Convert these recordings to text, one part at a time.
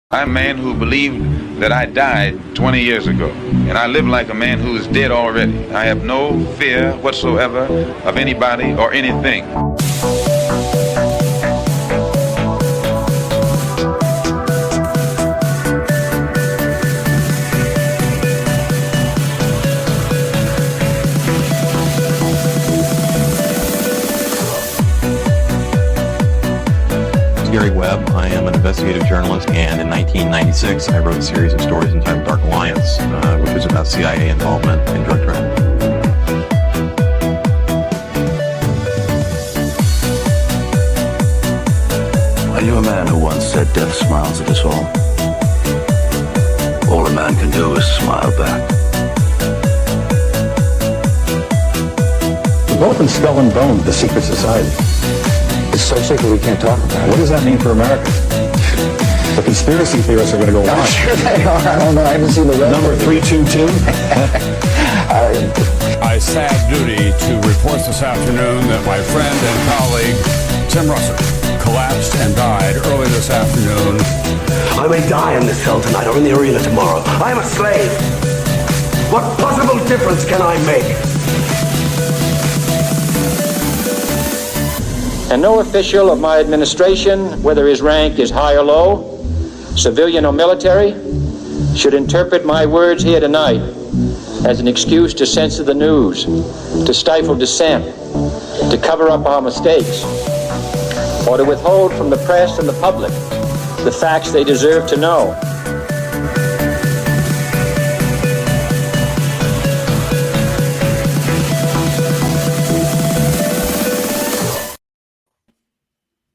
I'm a man who believed that I died 20 years ago, and I live like a man who is dead already. I have no fear whatsoever of anybody or anything. Gary Webb. I am an investigative journalist, and in 1996, I wrote a series of stories entitled Dark Alliance, which was about CIA involvement in drug trade. I knew a man who once said death smiles at us all. All a man can do is smile back. We've opened Skull and Bone, the secret society. It's so secret we can't talk about it. What does that mean for America? The conspiracy theorists are going to go I'm wild. sure they are. I don't know. I haven't seen the red Number 322. I sad duty to report this afternoon that my friend and colleague, Tim Russert, collapsed and died early this afternoon. I may die in this cell tonight or in the arena tomorrow. I am a slave. What possible difference can I make? And no official of my administration, whether his rank is high or low, civilian or military, should interpret my words here tonight as an excuse to censor the news, to stifle dissent, to cover up our mistakes, or to withhold from the press and the public the facts they deserve to know.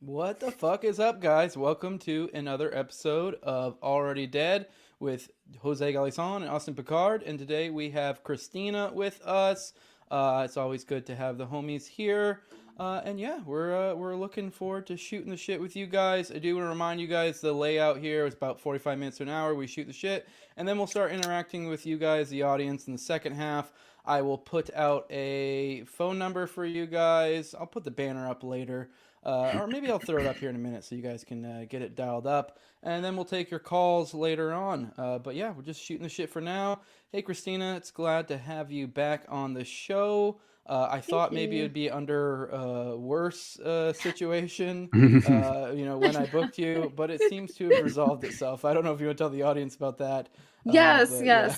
What the fuck is up, guys? Welcome to another episode of Already Dead with Jose Galison and Austin Picard. And today we have Christina with us. It's always good to have the homies here. And yeah, we're looking forward to shooting the shit with you guys. I do want to remind you guys the layout here is about 45 minutes to an hour. We shoot the shit, and then we'll start interacting with you guys, the audience, in the second half. I will put out a phone number for you guys. I'll put the banner up later. Or maybe I'll throw it up here in a minute so you guys can get it dialed up. And then we'll take your calls later on. But yeah, we're just shooting the shit for now. Hey, Christina, it's glad to have you back on the show. I thought maybe it would be under a worse situation, when I booked you. But it seems to have resolved itself. I don't know if you want to tell the audience about that. Yes. Yeah.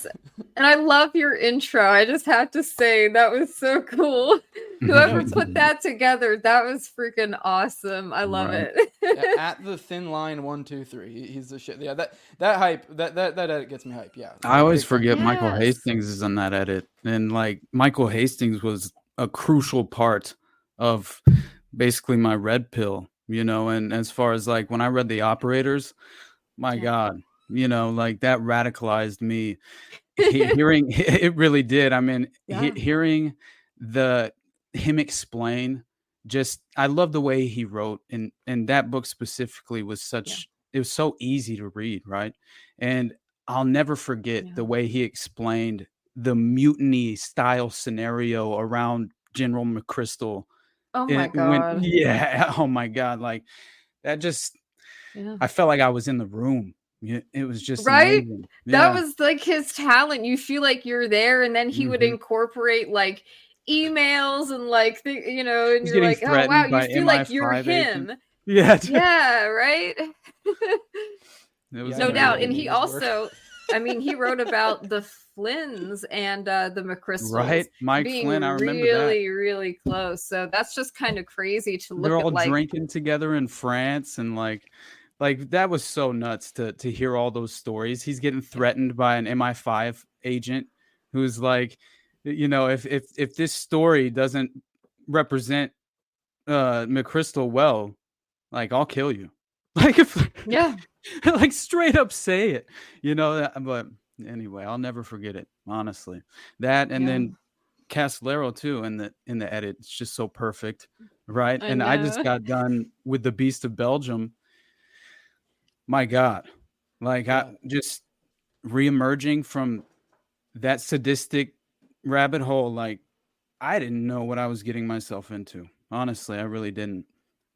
And I love your intro. I just have to say that was so cool. Whoever put that together, that was freaking awesome. I love it. At the thin line 1, 2, 3. He's the shit. Yeah, that hype, that edit gets me hype. Yeah. I always forget Yes. Michael Hastings is on that edit, and like Michael Hastings was a crucial part of basically my red pill, and as far as like when I read The Operators, my God, like that radicalized me. Hearing it really did. I mean, hearing him explain, I love the way he wrote, and that book specifically was it was so easy to read, right? And I'll never forget the way he explained the mutiny style scenario around General McChrystal. Oh my God. Oh my God. Like that I felt like I was in the room. It was just right. amazing. That was like his talent. You feel like you're there, and then he would incorporate like emails and like and you're like, oh wow, you feel like you're him. Yeah, right. No doubt. And he also, he wrote about the Flynns and the McChrystals, right? Mike being Flynn, I remember really, that. really close. So that's just kind of crazy to look They're all at. drinking together in France, and like that was so nuts to hear all those stories. He's getting threatened by an MI5 agent who's like, if this story doesn't represent McChrystal well, like I'll kill you. Like like straight up say it, but anyway, I'll never forget it, honestly. That and then Castellero too in the edit. It's just so perfect, right? I just got done with the Beast of Belgium. My God, like I just reemerging from that sadistic rabbit hole. Like I didn't know what I was getting myself into. Honestly, I really didn't.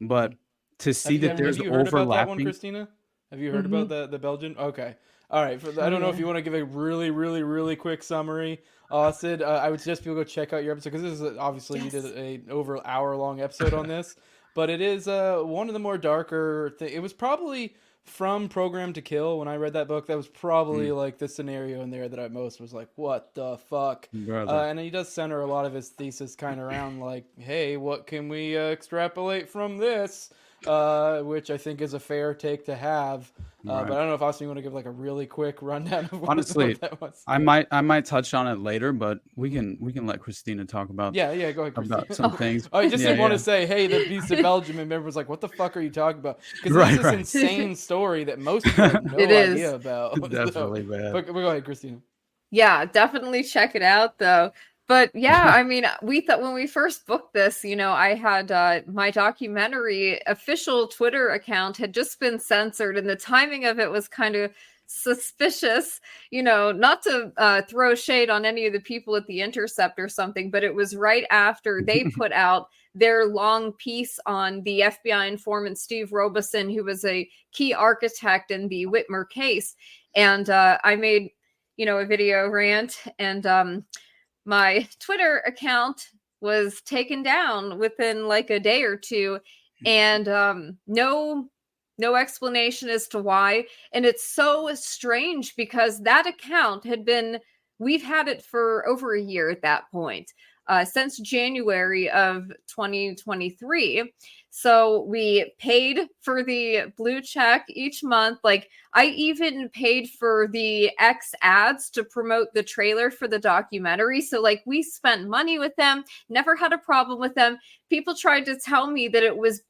But to see that there's have you heard about that one, overlapping. Christina? Have you heard about the Belgian? Okay. All right. I don't know if you want to give a really, really, really quick summary, Austin. I would suggest people go check out your episode because this is obviously you did a over hour-long episode on this, but it is one of the more darker things. It was probably from Program to Kill when I read that book. That was probably like the scenario in there that I most was like, what the fuck? And he does center a lot of his thesis kind of around like, hey, what can we extrapolate from this? Which I think is a fair take to have. But I don't know if Austin, you want to give like a really quick rundown of what that was. I might touch on it later, but we can let Christina talk about go ahead, Christina. About some things. I just didn't want to say, hey, the Beast of Belgium, and everyone's like, what the fuck are you talking about? Because it's this insane story that most people have no idea about. Definitely bad. But go ahead, Christina. Yeah, definitely check it out though. But yeah, I mean, we thought when we first booked this, I had my documentary official Twitter account had just been censored, and the timing of it was kind of suspicious, not to throw shade on any of the people at The Intercept or something, but it was right after they put out their long piece on the FBI informant Steve Robeson, who was a key architect in the Whitmer case. And I made, a video rant, and my Twitter account was taken down within like a day or two, and no explanation as to why. And it's so strange because that account we've had it for over a year at that point, since January of 2023. So we paid for the blue check each month. Like I even paid for the X ads to promote the trailer for the documentary. So like we spent money with them, never had a problem with them. People tried to tell me that it was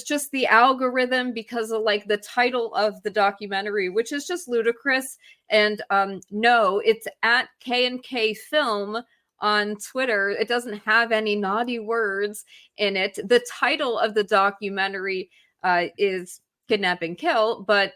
just the algorithm because of like the title of the documentary, which is just ludicrous. And no, it's at K&K Film on Twitter. It doesn't have any naughty words in it. The title of the documentary is Kidnap and Kill, but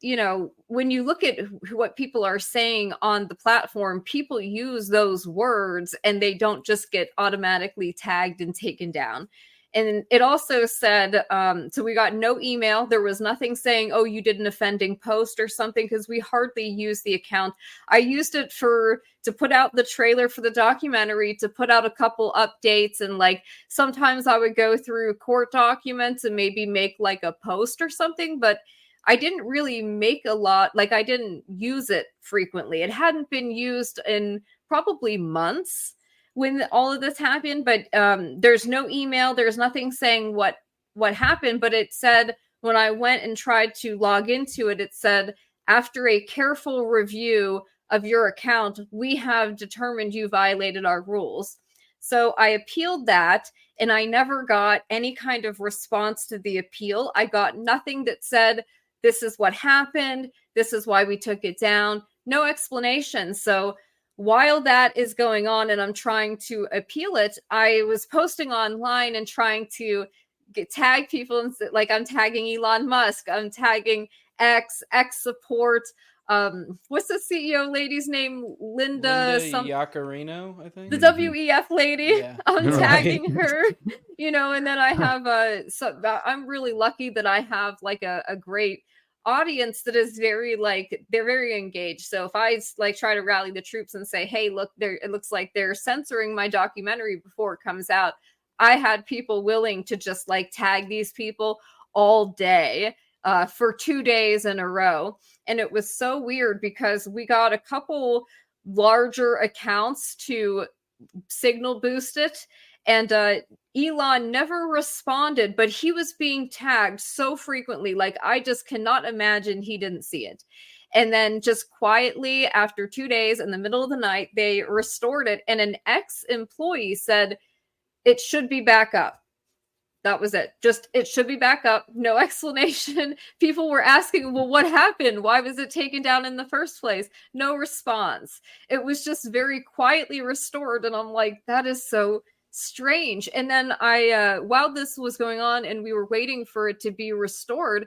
when you look at what people are saying on the platform, people use those words and they don't just get automatically tagged and taken down. And it also said, so we got no email. There was nothing saying, oh, you did an offending post or something, because we hardly use the account. I used it to put out the trailer for the documentary, to put out a couple updates. And like, sometimes I would go through court documents and maybe make like a post or something, but I didn't really make a lot. Like I didn't use it frequently. It hadn't been used in probably months when all of this happened, but there's no email. There's nothing saying what happened, but it said when I went and tried to log into it, it said, after a careful review of your account, we have determined you violated our rules. So I appealed that, and I never got any kind of response to the appeal. I got nothing that said, this is what happened, this is why we took it down. No explanation. So while that is going on and I'm trying to appeal it, I was posting online and trying to tag people, and like I'm tagging Elon Musk, I'm tagging X support. What's the CEO lady's name? Linda Yaccarino, I think. The WEF lady. Yeah. I'm tagging her, and then I have I'm really lucky that I have like a great audience that is very they're very engaged. So if I try to rally the troops and say, hey, look, it looks like they're censoring my documentary before it comes out, I had people willing to just tag these people all day for 2 days in a row. And it was so weird because we got a couple larger accounts to signal boost it, and Elon never responded, but he was being tagged so frequently. I just cannot imagine he didn't see it. And then just quietly after 2 days in the middle of the night, they restored it. And an ex-employee said, it should be back up. That was it. Just, it should be back up. No explanation. People were asking, well, what happened? Why was it taken down in the first place? No response. It was just very quietly restored. And I'm like, that is so strange. And then while this was going on and we were waiting for it to be restored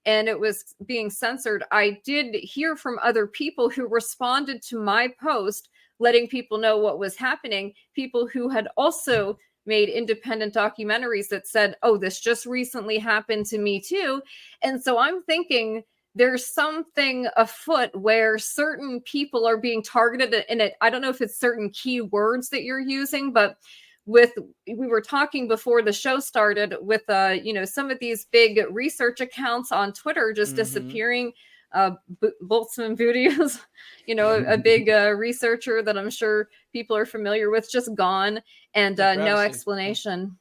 and it was being censored, I did hear from other people who responded to my post, letting people know what was happening. People who had also made independent documentaries that said, oh, this just recently happened to me too. And so I'm thinking there's something afoot where certain people are being targeted in it. I don't know if it's certain keywords that you're using, but we were talking before the show started with some of these big research accounts on Twitter just disappearing. Boltzmann videos, a big researcher that I'm sure people are familiar with, just gone, and no explanation,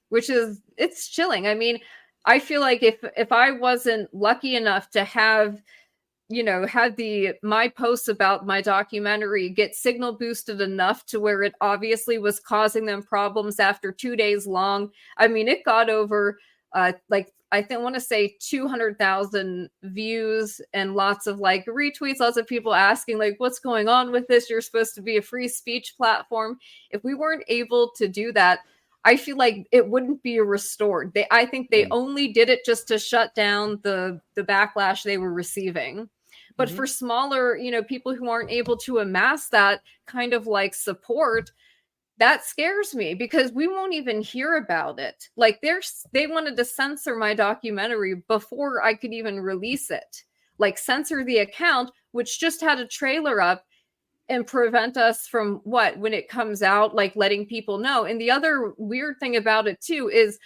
which is, it's chilling. I mean, I feel like if I wasn't lucky enough to have my posts about my documentary get signal boosted enough to where it obviously was causing them problems after 2 days long. I mean, it got over I want to say 200,000 views and lots of retweets, lots of people asking what's going on with this? You're supposed to be a free speech platform. If we weren't able to do that, I feel like it wouldn't be restored. I think they only did it just to shut down the backlash they were receiving. But for smaller, people who aren't able to amass that kind of support, that scares me because we won't even hear about it. They wanted to censor my documentary before I could even release it. Censor the account, which just had a trailer up, and prevent us from when it comes out, letting people know. And the other weird thing about it too is,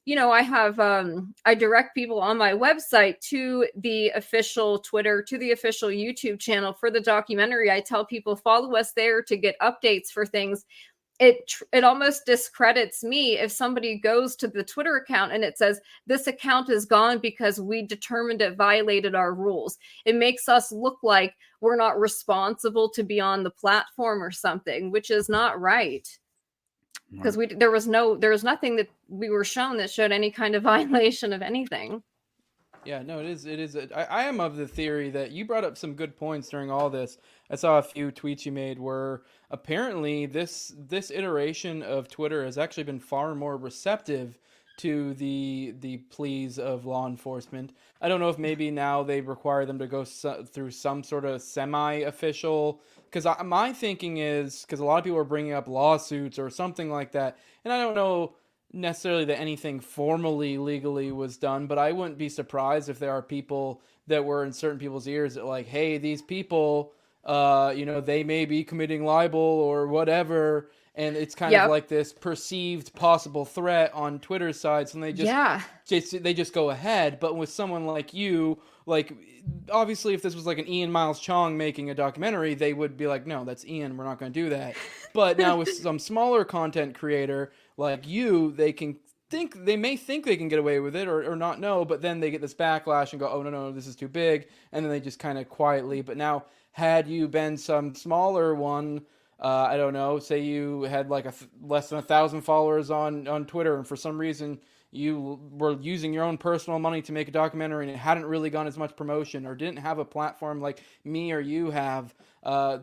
I have, I direct people on my website to the official Twitter, to the official YouTube channel for the documentary. I tell people follow us there to get updates for things. It almost discredits me if somebody goes to the Twitter account and it says this account is gone because we determined it violated our rules. It makes us look like we're not responsible to be on the platform or something, which is not right. Because there was nothing that we were shown that showed any kind of violation of anything. Yeah, no, it is. I am of the theory that you brought up some good points during all this. I saw a few tweets you made where apparently this iteration of Twitter has actually been far more receptive to the pleas of law enforcement. I don't know if maybe now they require them to go through some sort of semi-official, because my thinking is, because a lot of people are bringing up lawsuits or something like that, and I don't know necessarily that anything formally legally was done, but I wouldn't be surprised if there are people that were in certain people's ears that hey, these people, they may be committing libel or whatever, and it's kind of like this perceived possible threat on Twitter's side, so they just go ahead. But with someone like you, obviously if this was an Ian Miles Chong making a documentary, they would be like, no, that's Ian, we're not going to do that. But now with some smaller content creator like you, they may think they can get away with it or not know, but then they get this backlash and go, oh no, this is too big, and then they just kind of quietly. But now, had you been some smaller one, I don't know, say you had less than 1,000 followers on Twitter, and for some reason you were using your own personal money to make a documentary and it hadn't really gotten as much promotion or didn't have a platform like me or you have,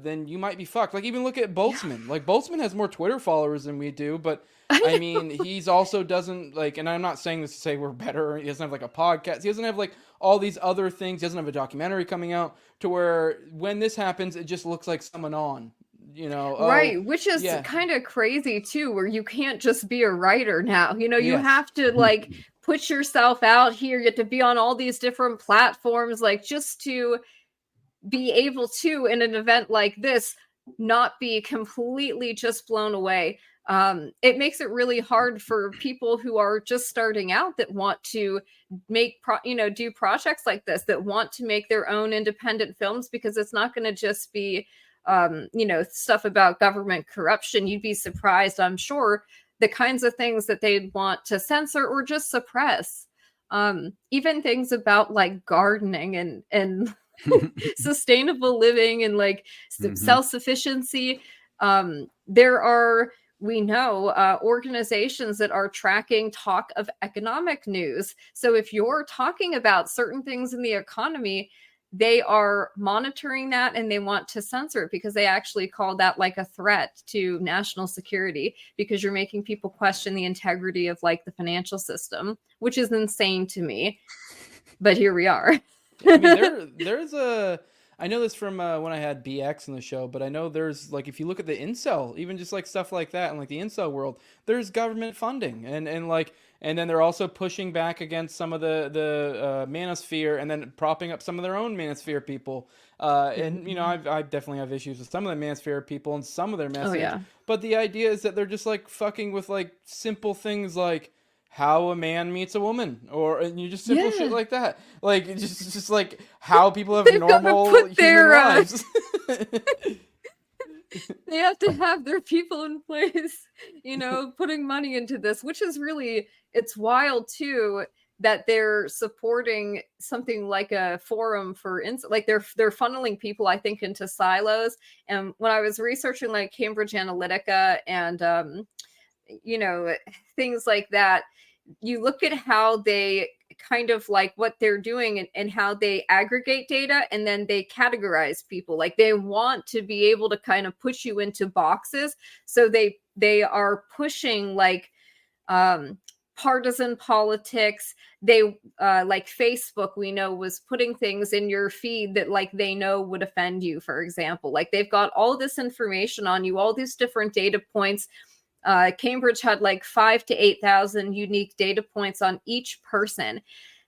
then you might be fucked. Even look at Boltzmann. Boltzmann has more Twitter followers than we do, but I mean, he's also doesn't and I'm not saying this to say we're better. He doesn't have a podcast. He doesn't have all these other things. He doesn't have a documentary coming out to where when this happens, it just looks like someone on. Right, which is kind of crazy too, where you can't just be a writer now. You have to put yourself out here. You have to be on all these different platforms, just to be able to, in an event like this, not be completely just blown away. It makes it really hard for people who are just starting out that want to make do projects like this, that want to make their own independent films, because it's not going to just be stuff about government corruption. You'd be surprised, I'm sure, the kinds of things that they'd want to censor or just suppress. Even things about gardening and sustainable living and self-sufficiency. There are, we know, organizations that are tracking talk of economic news. So if you're talking about certain things in the economy, they are monitoring that and they want to censor it, because they actually call that a threat to national security, because you're making people question the integrity of the financial system, which is insane to me. But here we are. I mean, there's a I know this from when I had BX in the show, but I know there's like, if you look at the incel, even just like stuff like that, and like the incel world, there's government funding, and like, and then they're also pushing back against some of the manosphere, and then propping up some of their own manosphere people. And you know, I definitely have issues with some of the manosphere people and some of their message. But the idea is that they're just like fucking with like simple things like how a man meets a woman, or and you just simple shit like that, like just like how people have normal human lives. They have to have their people in place, you know, putting money into this, which is really, it's wild too that they're supporting something like a forum for like they're funneling people, I think, into silos. And when I was researching like Cambridge Analytica and you know, things like that, you look at how they kind of like what they're doing and how they aggregate data, and then they categorize people. Like they want to be able to kind of push you into boxes. So they are pushing like partisan politics. They like Facebook, we know, was putting things in your feed that like they know would offend you, for example. Like they've got all this information on you, all these different data points. Cambridge had like 5,000 to 8,000 unique data points on each person.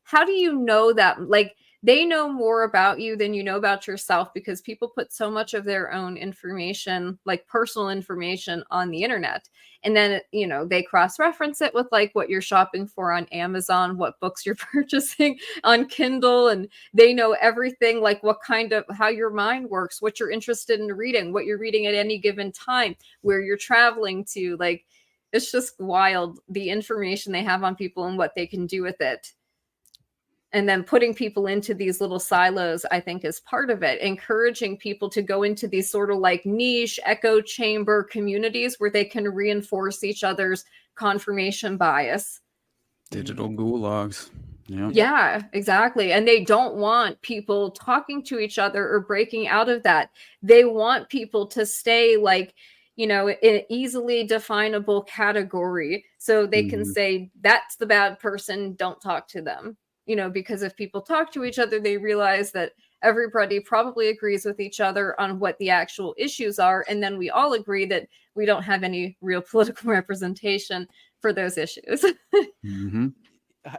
How do you know that? Like they know more about you than you know about yourself, because people put so much of their own information, like personal information, on the internet. And then, you know, they cross-reference it with like what you're shopping for on Amazon, what books you're purchasing on Kindle, and they know everything, like what kind of, how your mind works, what you're interested in reading, what you're reading at any given time, where you're traveling to. Like, it's just wild, the information they have on people and what they can do with it. And then putting people into these little silos, I think, is part of it. Encouraging people to go into these sort of like niche echo chamber communities where they can reinforce each other's confirmation bias. Digital gulags. Yeah, exactly. And they don't want people talking to each other or breaking out of that. They want people to stay like, you know, in an easily definable category, so they can say, that's the bad person, don't talk to them. You know, because if people talk to each other, they realize that everybody probably agrees with each other on what the actual issues are. And then we all agree that we don't have any real political representation for those issues.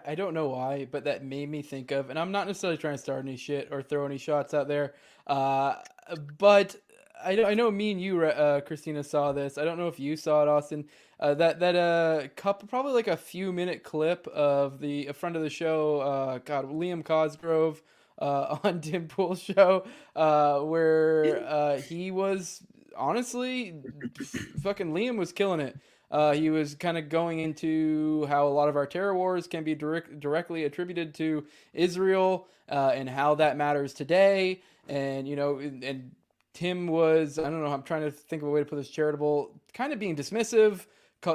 I don't know why, but that made me think of, and I'm not necessarily trying to start any shit or throw any shots out there, but I know me and you, Christina, saw this. I don't know if you saw it, Austin. That couple, probably like a few minute clip of the friend of the show, Liam Cosgrove, on Tim Pool's show, where he was honestly, fucking Liam was killing it. He was kind of going into how a lot of our terror wars can be directly attributed to Israel, and how that matters today. And, you know, and Tim was, I don't know, I'm trying to think of a way to put this charitable, kind of being dismissive,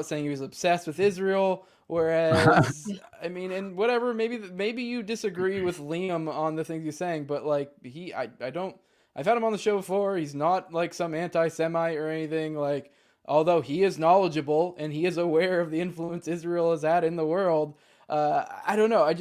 saying he was obsessed with Israel, whereas, I mean, and whatever, maybe you disagree with Liam on the things he's saying, but like, I've had him on the show before, he's not like some anti-Semite or anything, like, although he is knowledgeable and he is aware of the influence Israel has had in the world. I don't know.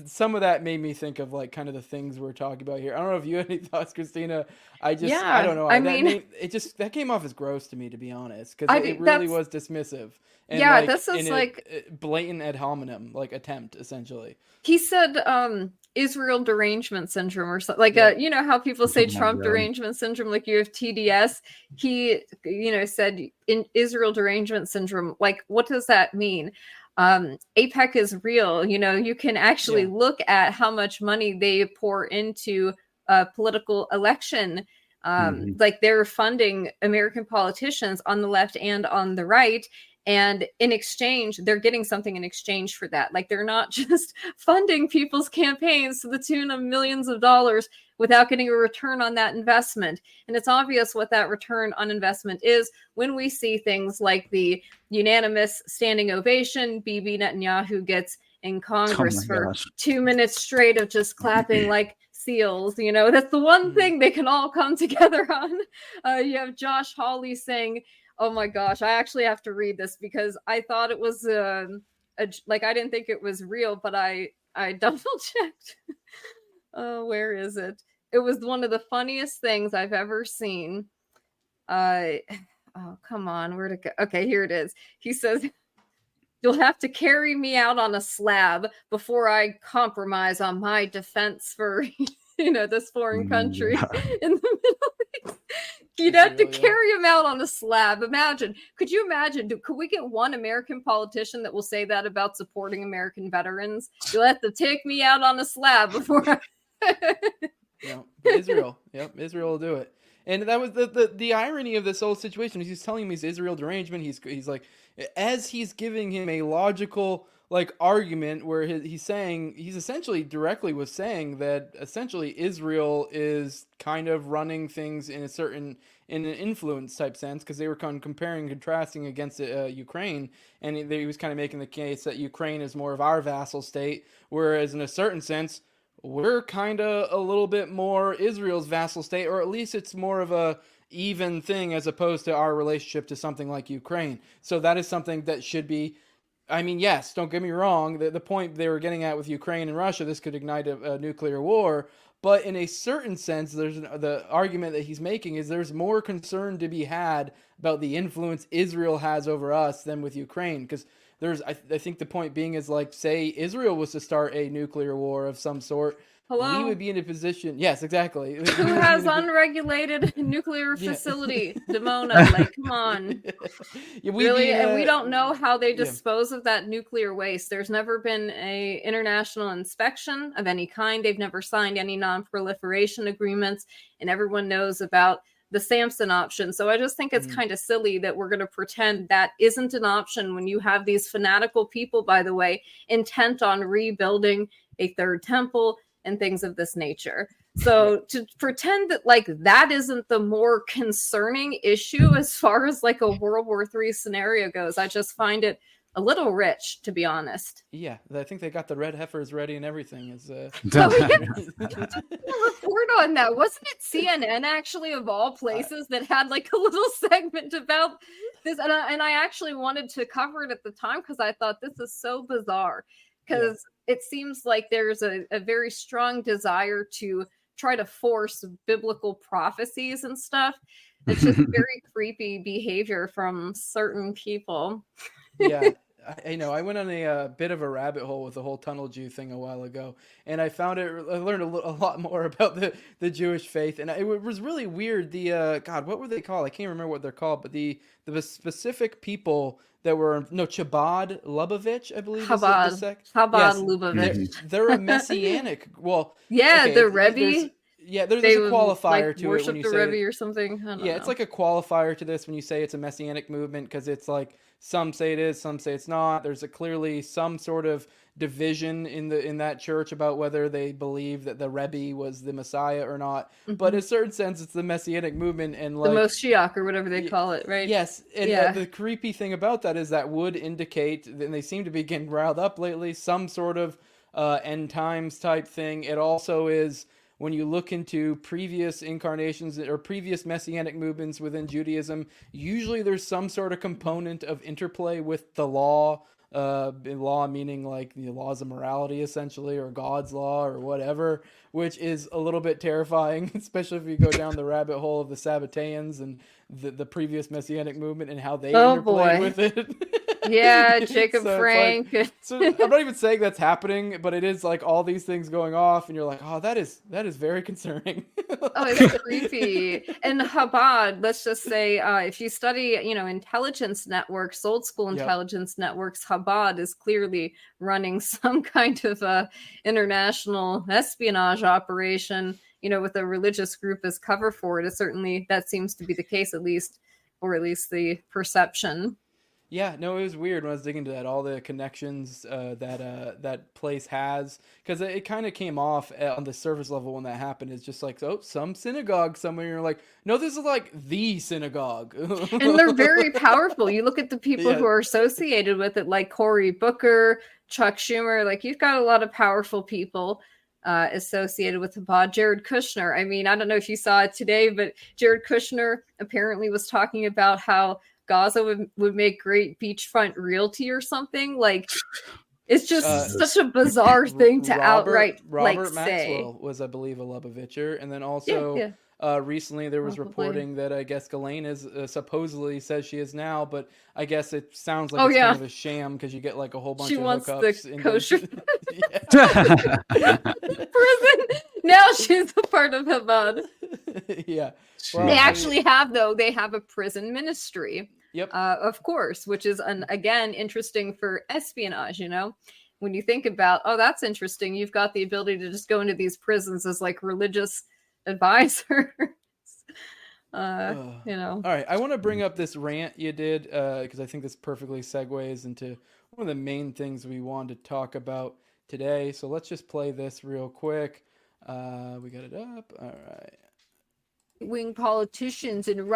Some of that made me think of like kind of the things we're talking about here. I don't know if you had any thoughts, Christina. I don't know. That came off as gross to me, to be honest, because it really was dismissive. And this is like blatant ad hominem, like attempt, essentially. He said Israel derangement syndrome or something. Like, you know how people say Trump derangement syndrome, like you have TDS. He, you know, said in Israel derangement syndrome. Like, what does that mean? AIPAC is real. You know, you can actually look at how much money they pour into a political election. Like they're funding American politicians on the left and on the right. And in exchange, they're getting something in exchange for that. Like they're not just funding people's campaigns to the tune of millions of dollars without getting a return on that investment. And it's obvious what that return on investment is when we see things like the unanimous standing ovation Bibi Netanyahu gets in Congress for 2 minutes straight of just clapping like seals. You know, that's the one thing they can all come together on. You have Josh Hawley saying, oh my gosh, I actually have to read this because I thought it was like I didn't think it was real, but I double checked. Where is it? It was one of the funniest things I've ever seen. Oh, come on. Where'd it go? Okay, here it is. He says, "You'll have to carry me out on a slab before I compromise on my defense for, this foreign country in the Middle East." You'd have to carry him out on a slab. Could you imagine? Could we get one American politician that will say that about supporting American veterans? You'll have to take me out on a slab before Israel. Yep, Israel will do it. And that was the irony of this whole situation. He's telling him he's Israel derangement. He's like, as he's giving him a logical argument where he's essentially directly was saying that essentially Israel is kind of running things in an influence type sense, because they were comparing and contrasting against Ukraine, and he was kind of making the case that Ukraine is more of our vassal state, whereas in a certain sense we're kind of a little bit more Israel's vassal state, or at least it's more of a even thing as opposed to our relationship to something like Ukraine. So that is something that should be, I mean, yes, don't get me wrong, the point they were getting at with Ukraine and Russia, this could ignite a nuclear war, but in a certain sense, the argument that he's making is there's more concern to be had about the influence Israel has over us than with Ukraine, because I think the point being is, say Israel was to start a nuclear war of some sort, we would be in a position. Yes, exactly. Who has unregulated nuclear facility? Dimona, come on. Really? And we don't know how they dispose of that nuclear waste. There's never been a international inspection of any kind. They've never signed any non-proliferation agreements, and everyone knows about the Samson option. So I just think it's kind of silly that we're going to pretend that isn't an option when you have these fanatical people, by the way, intent on rebuilding a third temple and things of this nature. So to pretend that that isn't the more concerning issue as far as a World War III scenario goes, I just find it a little rich, to be honest. Yeah, I think they got the red heifers ready and everything. Report on that. Wasn't it CNN, actually, of all places, that had a little segment about this? And I actually wanted to cover it at the time because I thought this is so bizarre. Because it seems like there's a very strong desire to try to force biblical prophecies and stuff. It's just very creepy behavior from certain people. Yeah. I know. I went on a bit of a rabbit hole with the whole tunnel Jew thing a while ago, and I learned a lot more about the Jewish faith, and it was really weird. What were they called? I can't remember what they're called, but the specific people that were Chabad Lubavitch, I believe. Chabad Lubavitch. They're a messianic. Well, the Rebbe. There's a qualifier to it when you say Rebbe or something. I don't know. It's like a qualifier to this when you say it's a messianic movement, because it's some say it is, some say it's not. There's clearly some sort of division in that church about whether they believe that the Rebbe was the Messiah or not. Mm-hmm. But in a certain sense, it's the messianic movement, and the Moshiach or whatever they call it, right? Yes, and the creepy thing about that is that would indicate, and they seem to be getting riled up lately, some sort of end times type thing. It also is, when you look into previous incarnations or previous messianic movements within Judaism, usually there's some sort of component of interplay with the law. Law meaning the laws of morality, essentially, or God's law or whatever, which is a little bit terrifying, especially if you go down the rabbit hole of the Sabbateans and the previous messianic movement and how they interplayed with it. Yeah, Jacob Frank. So I'm not even saying that's happening, but it is all these things going off, and you're like, oh, that is very concerning. Oh, it's creepy. And Chabad, let's just say, if you study, intelligence networks, old school intelligence networks, Chabad is clearly running some kind of international espionage operation, with a religious group as cover for it. Certainly that seems to be the case, at least the perception. Yeah, no, it was weird when I was digging into that, all the connections that place has, because it kind of came off on the surface level when that happened. It's just some synagogue somewhere, you're like, no, this is the synagogue. And they're very powerful. You look at the people who are associated with it, like Cory Booker, Chuck Schumer, you've got a lot of powerful people associated with Chabad. Jared Kushner, I mean, I don't know if you saw it today, but Jared Kushner apparently was talking about how Gaza would make great beachfront realty or something. It's just such a bizarre thing to outright Robert say. Maxwell was, I believe, a Lubavitcher, and then also recently there was reporting that I guess Ghislaine is supposedly says she is now, but I guess it sounds like it's kind of a sham because you get like a whole bunch of hookups. She wants the kosher prison. Now she's a part of Chabad. Yeah. Well, they actually have a prison ministry. Yep. Of course, which is again interesting for espionage. You know, when you think about, that's interesting. You've got the ability to just go into these prisons as like religious advisors. You know. All right, I want to bring up this rant you did because I think this perfectly segues into one of the main things we wanted to talk about today. So let's just play this real quick. We got it up. All right. Wing politicians and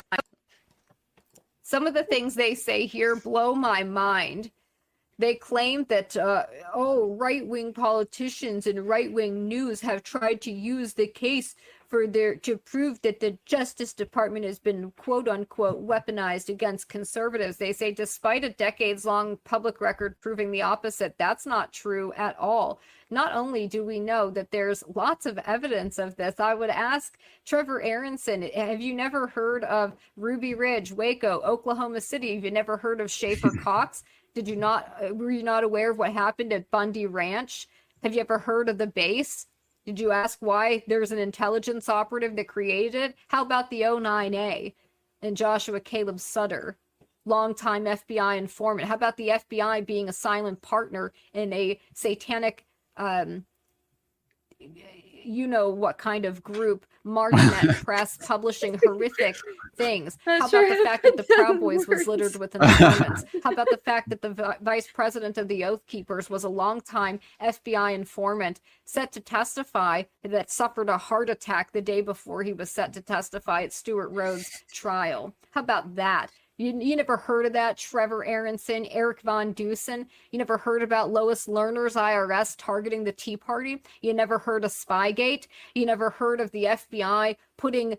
some of the things they say here blow my mind. They claim that, right-wing politicians and right-wing news have tried to use the case to prove that the Justice Department has been quote-unquote weaponized against conservatives. They say despite a decades-long public record proving the opposite, that's not true at all. Not only do we know that there's lots of evidence of this, I would ask Trevor Aronson, have you never heard of Ruby Ridge, Waco, Oklahoma City? Have you never heard of Schaefer Cox? Were you not aware of what happened at Bundy Ranch? Have you ever heard of the base? Did you ask why there's an intelligence operative that created it? How about the 09A and Joshua Caleb Sutter, longtime FBI informant? How about the FBI being a silent partner in a satanic, you know what kind of group, Martinet Press, publishing horrific things? How about the fact that the Proud Boys was littered with informants? How about the fact that the vice president of the Oath Keepers was a longtime FBI informant set to testify that suffered a heart attack the day before he was set to testify at Stuart Rhodes' trial? How about that? You never heard of that, Trevor Aronson, Eric Von Dusen? You never heard about Lois Lerner's IRS targeting the Tea Party? You never heard of Spygate? You never heard of the FBI putting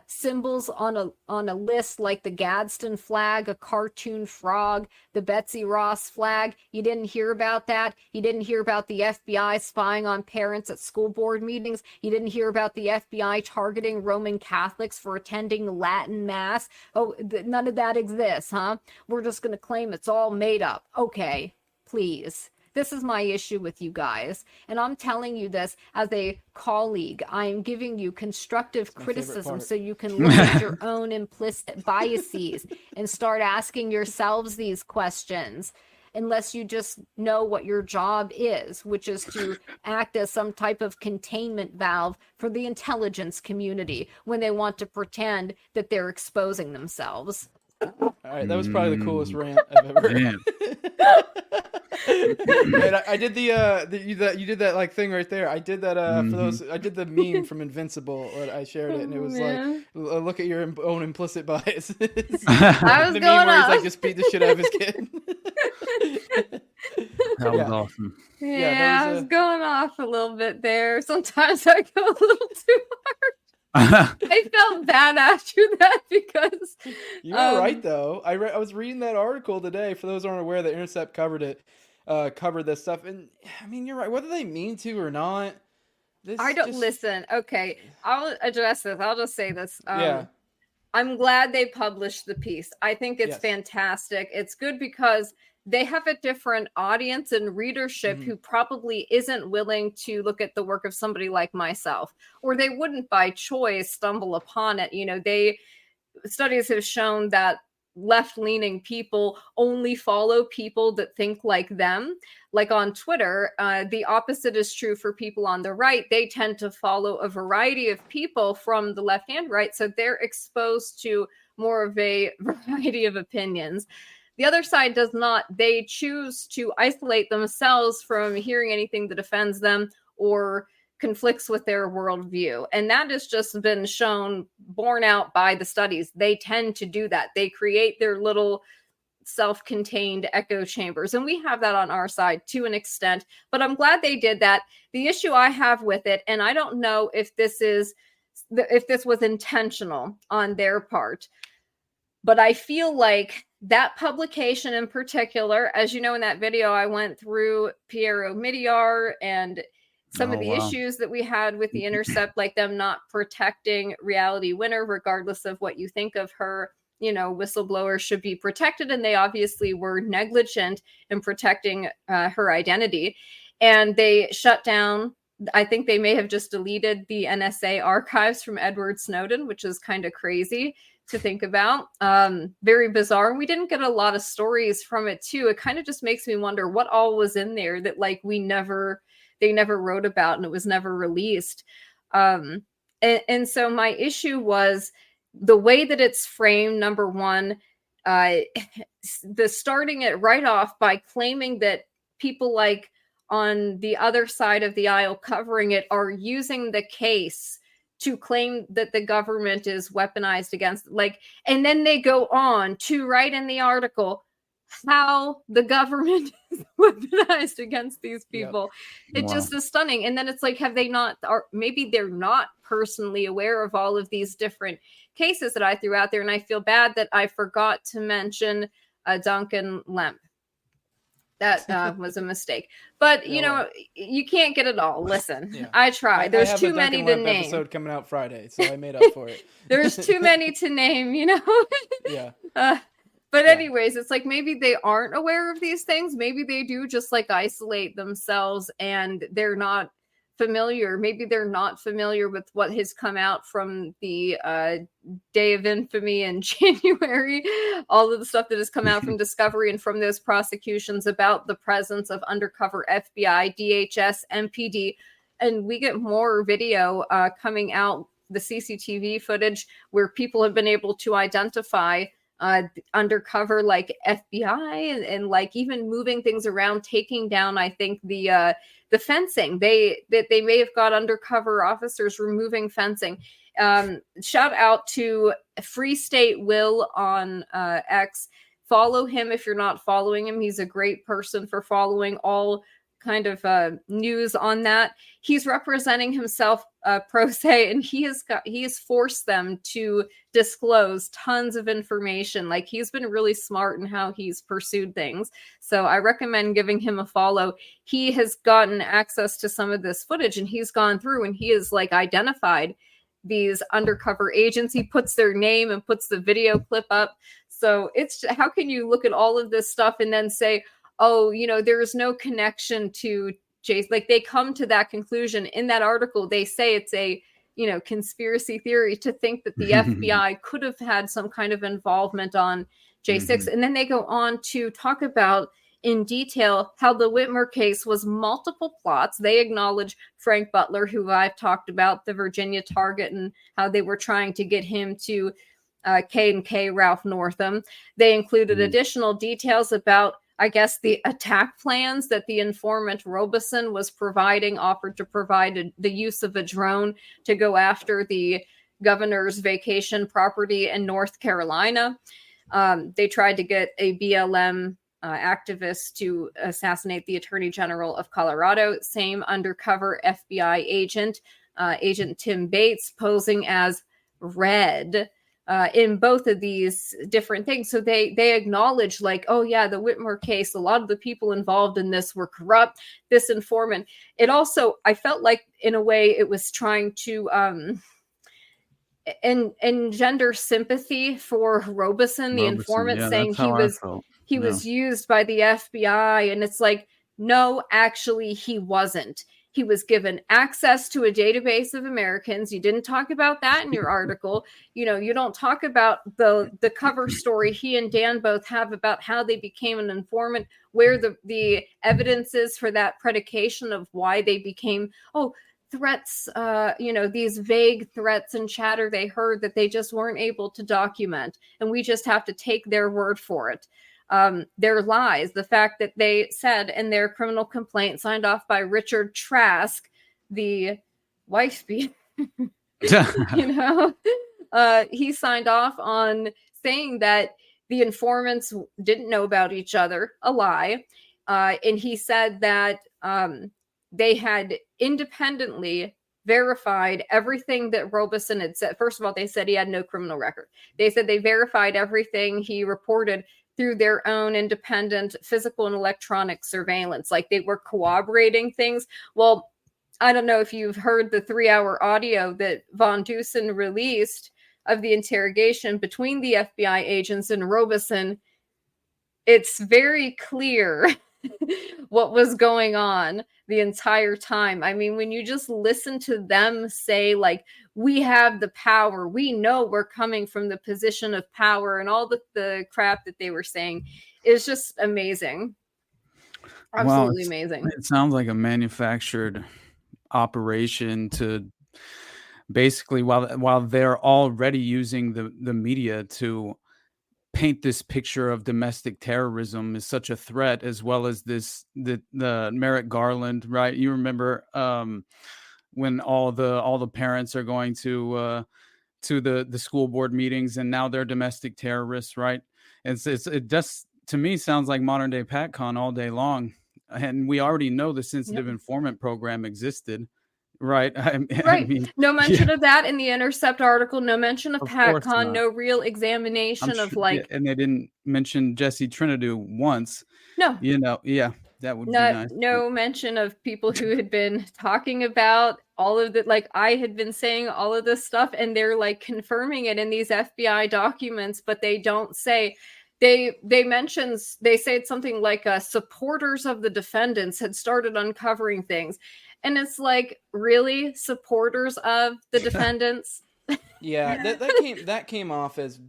symbols on a list like the Gadsden flag, a cartoon frog, the Betsy Ross flag? You didn't hear about that? You didn't hear about the FBI spying on parents at school board meetings? You didn't hear about the FBI targeting Roman Catholics for attending Latin Mass? Oh, none of that exists, huh? We're just going to claim it's all made up. Okay, please. This is my issue with you guys. And I'm telling you this as a colleague. I am giving you constructive criticism so you can look at your own implicit biases and start asking yourselves these questions. Unless you just know what your job is, which is to act as some type of containment valve for the intelligence community when they want to pretend that they're exposing themselves. All right, that was probably the coolest rant I've ever heard. And I did you did that like thing right there. I did that for those. I did the meme from Invincible. I shared it, and it was like, look at your own implicit biases. I was the going meme where off. he's like just beat the shit out of his kid. That was awesome. Yeah, I was going off a little bit there. Sometimes I go a little too hard. I felt bad after that because you were right though. I was reading that article today. For those who aren't aware, the Intercept covered this stuff, and I mean, you're right. Whether they mean to or not, listen. Okay, I'll address this. I'll just say this. Yeah. I'm glad they published the piece. I think it's fantastic. It's good because they have a different audience and readership who probably isn't willing to look at the work of somebody like myself, or they wouldn't by choice stumble upon it. You know, studies have shown that left-leaning people only follow people that think like them. Like on Twitter, the opposite is true for people on the right. They tend to follow a variety of people from the left and right, so they're exposed to more of a variety of opinions. The other side does not. They choose to isolate themselves from hearing anything that offends them or conflicts with their worldview. And that has just been borne out by the studies. They tend to do that. They create their little self-contained echo chambers. And we have that on our side to an extent. But I'm glad they did that. The issue I have with it, and I don't know if this was intentional on their part, But I feel like that publication in particular, as you know, in that video, I went through Pierre Omidyar and some of the issues that we had with The Intercept, like them not protecting Reality Winner, regardless of what you think of her. Whistleblowers should be protected, and they obviously were negligent in protecting her identity. And they shut down, I think they may have just deleted the NSA archives from Edward Snowden, which is kind of crazy to think about. Very bizarre. We didn't get a lot of stories from it too. It kind of just makes me wonder what all was in there that like they never wrote about, and it was never released. And so my issue was the way that it's framed. Number one, the starting it right off by claiming that people like on the other side of the aisle covering it are using the case to claim that the government is weaponized against, and then they go on to write in the article how the government is weaponized against these people. Yep. It just is stunning. And then it's like, have they not, or maybe they're not personally aware of all of these different cases that I threw out there. And I feel bad that I forgot to mention Duncan Lemp. That was a mistake. But, you can't get it all. Listen, I tried. There's too many to name. Episode coming out Friday, so I made up for it. There's too many to name, Yeah. But anyways, it's like maybe they aren't aware of these things. Maybe they do just like isolate themselves and they're not familiar. Maybe they're not familiar with what has come out from the Day of Infamy in January, all of the stuff that has come out from Discovery and from those prosecutions about the presence of undercover FBI, DHS, MPD. And we get more video coming out, the CCTV footage where people have been able to identify undercover like FBI and like even moving things around, taking down, I think the fencing. They may have got undercover officers removing fencing. Shout out to Free State Will on X. Follow him if you're not following him. He's a great person for following all kind of news on that. He's representing himself pro se, and he has forced them to disclose tons of information. Like, he's been really smart in how he's pursued things. So I recommend giving him a follow. He has gotten access to some of this footage, and he's gone through and he has like identified these undercover agents. He puts their name and puts the video clip up. So it's, how can you look at all of this stuff and then say, oh, there is no connection to Jason? Like, they come to that conclusion in that article. They say it's a, conspiracy theory to think that the FBI could have had some kind of involvement on J6. And then they go on to talk about in detail how the Whitmer case was multiple plots. They acknowledge Frank Butler, who I've talked about, the Virginia target, and how they were trying to get him to K&K Ralph Northam. They included additional details about, I guess, the attack plans that the informant Robeson was offered to provide the use of a drone to go after the governor's vacation property in North Carolina. They tried to get a BLM activist to assassinate the Attorney General of Colorado. Same undercover FBI agent, Agent Tim Bates, posing as Red in both of these different things. So they acknowledge, like, oh yeah, the Whitmer case, a lot of the people involved in this were corrupt, this informant. It also, I felt like in a way it was trying to engender sympathy for Robeson, the informant, saying he was used by the FBI. And it's like, no, actually he wasn't. He was given access to a database of Americans. You didn't talk about that in your article. You don't talk about the cover story he and Dan both have about how they became an informant, where the evidence is for that predication of why they became, threats, these vague threats and chatter they heard that they just weren't able to document. And we just have to take their word for it. Their lies, the fact that they said in their criminal complaint signed off by Richard Trask, the wife beater, he signed off on saying that the informants didn't know about each other, a lie. And he said that they had independently verified everything that Robeson had said. First of all, they said he had no criminal record. They said they verified everything he reported through their own independent physical and electronic surveillance. Like they were corroborating things. Well, I don't know if you've heard the 3-hour audio that Von Dusen released of the interrogation between the FBI agents and Robeson. It's very clear what was going on the entire time. I mean, when you just listen to them say, like, we have the power, we know we're coming from the position of power, and all the crap that they were saying is just amazing. Absolutely amazing. It sounds like a manufactured operation to basically, while they're already using the media to paint this picture of domestic terrorism as such a threat, as well as the Merrick Garland, right? You remember when all the parents are going to the school board meetings, and now they're domestic terrorists, right? And it just, to me, sounds like modern day PatCon all day long. And we already know the sensitive informant program existed. Right. I mean, no mention of that in the Intercept article. No mention of PatCon. No real examination of like. And they didn't mention Jesse Trinidad once. No. You know, that would be nice. No mention of people who had been talking about all of the, like I had been saying all of this stuff, and they're like confirming it in these FBI documents, but they don't say. They say it's something like supporters of the defendants had started uncovering things. And it's like, really, supporters of the defendants? Yeah, that came off as,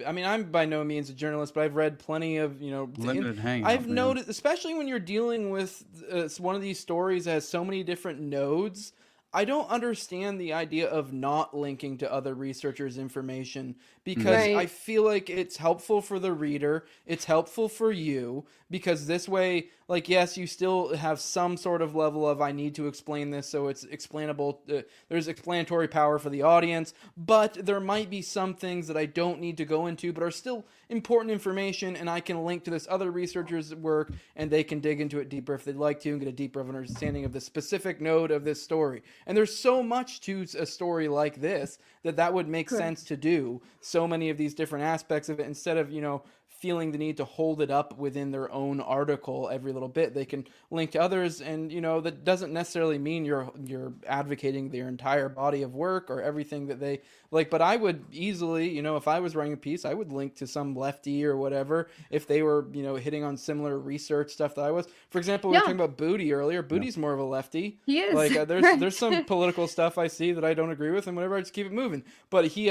I mean, I'm by no means a journalist, but I've read plenty of, limited hangout. I've noticed, especially when you're dealing with one of these stories that has so many different nodes, I don't understand the idea of not linking to other researchers' information, because I feel like it's helpful for the reader, it's helpful for you, because this way, like, yes, you still have some sort of level of, I need to explain this so it's explainable, there's explanatory power for the audience, but there might be some things that I don't need to go into, but are still important information, and I can link to this other researcher's work, and they can dig into it deeper if they'd like to, and get a deeper understanding of the specific node of this story. And there's so much to a story like this that would make sense to do. So many of these different aspects of it, instead of, feeling the need to hold it up within their own article every little bit, they can link to others, and that doesn't necessarily mean you're advocating their entire body of work or everything that they like. But I would easily, if I was writing a piece, I would link to some lefty or whatever if they were, hitting on similar research stuff that I was. For example, we were talking about Booty earlier. Booty's more of a lefty. He is. Like there's some political stuff I see that I don't agree with, and whatever, I just keep it moving. But he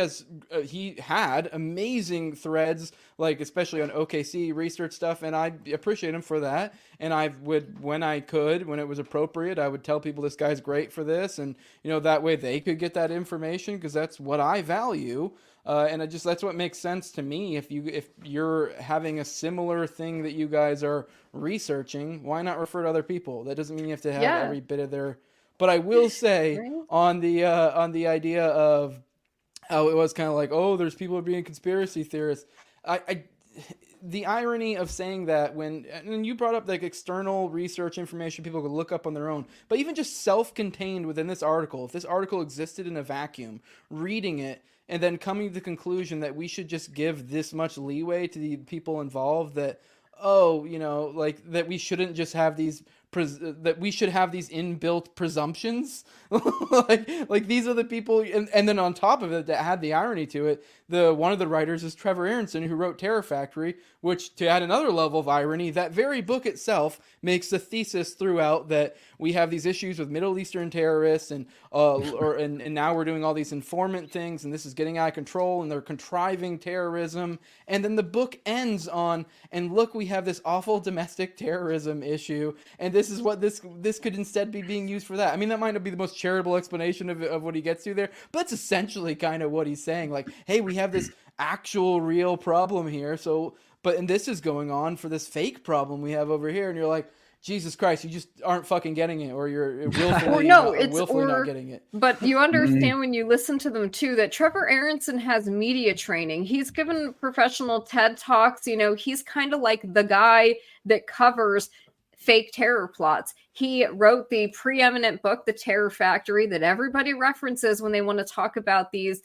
had amazing threads, like especially on OKC research stuff, and I appreciate him for that. And I would, when it was appropriate, I would tell people this guy's great for this, and that way they could get that information, because that's what I value. And that's what makes sense to me. If you're having a similar thing that you guys are researching, why not refer to other people? That doesn't mean you have to have every bit of their. But I will say on the idea of how it was kind of like, oh, there's people being conspiracy theorists. The irony of saying that and you brought up like external research information people could look up on their own, but even just self-contained within this article, if this article existed in a vacuum, reading it and then coming to the conclusion that we should just give this much leeway to the people involved, that, like that we shouldn't just have these that we should have these inbuilt presumptions, like these are the people, and then on top of it, that had the irony to it, one of the writers is Trevor Aronson, who wrote Terror Factory, which, to add another level of irony, that very book itself makes the thesis throughout that we have these issues with Middle Eastern terrorists, and now we're doing all these informant things, and this is getting out of control, and they're contriving terrorism, and then the book ends on, and look, we have this awful domestic terrorism issue, and this is what this could instead be being used for that. I mean, that might not be the most charitable explanation of what he gets to there, but that's essentially kind of what he's saying. Like, hey, we have this actual real problem here, and this is going on for this fake problem we have over here, and you're like, Jesus Christ, you just aren't fucking getting it, or you're willfully, not getting it. But you understand when you listen to them too, that Trevor Aronson has media training. He's given professional TED Talks. He's kind of like the guy that covers fake terror plots. He wrote the preeminent book, The Terror Factory, that everybody references when they want to talk about these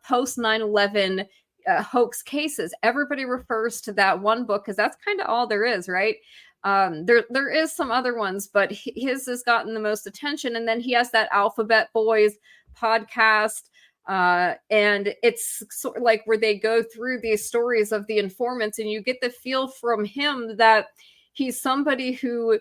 post 9/11 hoax cases. Everybody refers to that one book because that's kind of all there is, right? There is some other ones, but his has gotten the most attention. And then he has that Alphabet Boys podcast, and it's sort of like where they go through these stories of the informants, and you get the feel from him that he's somebody who,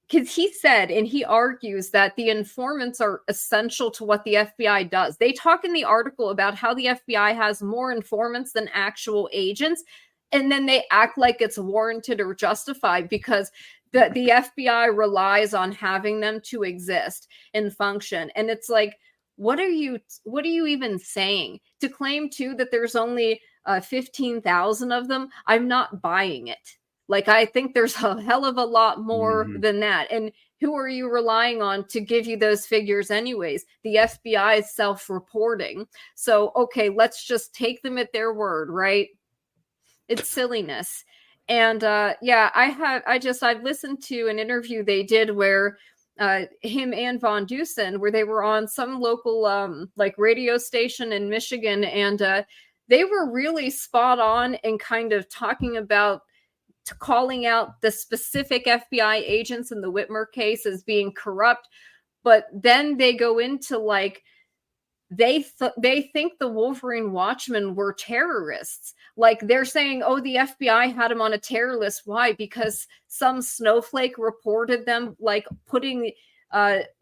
because he said, and he argues that the informants are essential to what the FBI does. They talk in the article about how the FBI has more informants than actual agents, and then they act like it's warranted or justified because the FBI relies on having them to exist and function. And it's like, what are you even saying? To claim too that there's only 15,000 of them, I'm not buying it. Like, I think there's a hell of a lot more than that. And who are you relying on to give you those figures anyways? The FBI is self-reporting. So, okay, let's just take them at their word, right? It's silliness. And I've listened to an interview they did where him and Von Dusen, where they were on some local like radio station in Michigan, and they were really spot on and kind of talking about calling out the specific FBI agents in the Whitmer case as being corrupt. But then they go into like, they think the Wolverine Watchmen were terrorists. Like, they're saying, oh, the FBI had them on a terror list. Why? Because some snowflake reported them like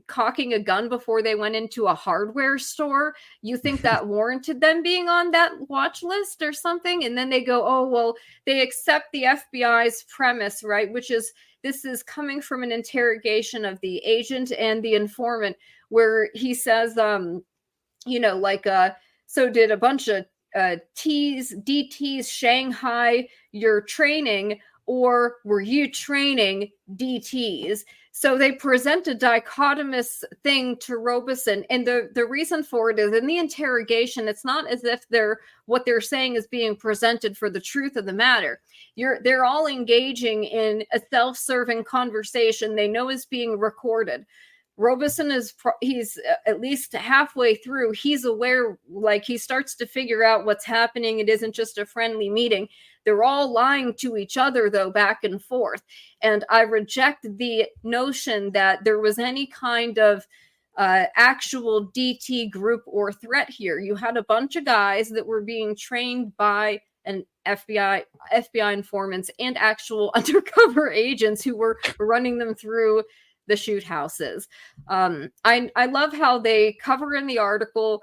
cocking a gun before they went into a hardware store. You think that warranted them being on that watch list or something? And then they go, oh, well, they accept the FBI's premise, right? Which is, this is coming from an interrogation of the agent and the informant, where he says, so did a bunch of DTs Shanghai your training, or were you training DTs? So they present a dichotomous thing to Robeson, and the reason for it is in the interrogation, it's not as if what they're saying is being presented for the truth of the matter. They're all engaging in a self-serving conversation they know is being recorded. Robeson he's at least halfway through. He's aware, like, he starts to figure out what's happening. It isn't just a friendly meeting. They're all lying to each other, though, back and forth. And I reject the notion that there was any kind of actual DT group or threat here. You had a bunch of guys that were being trained by an FBI informants and actual undercover agents who were running them through the shoot houses. I love how they cover in the article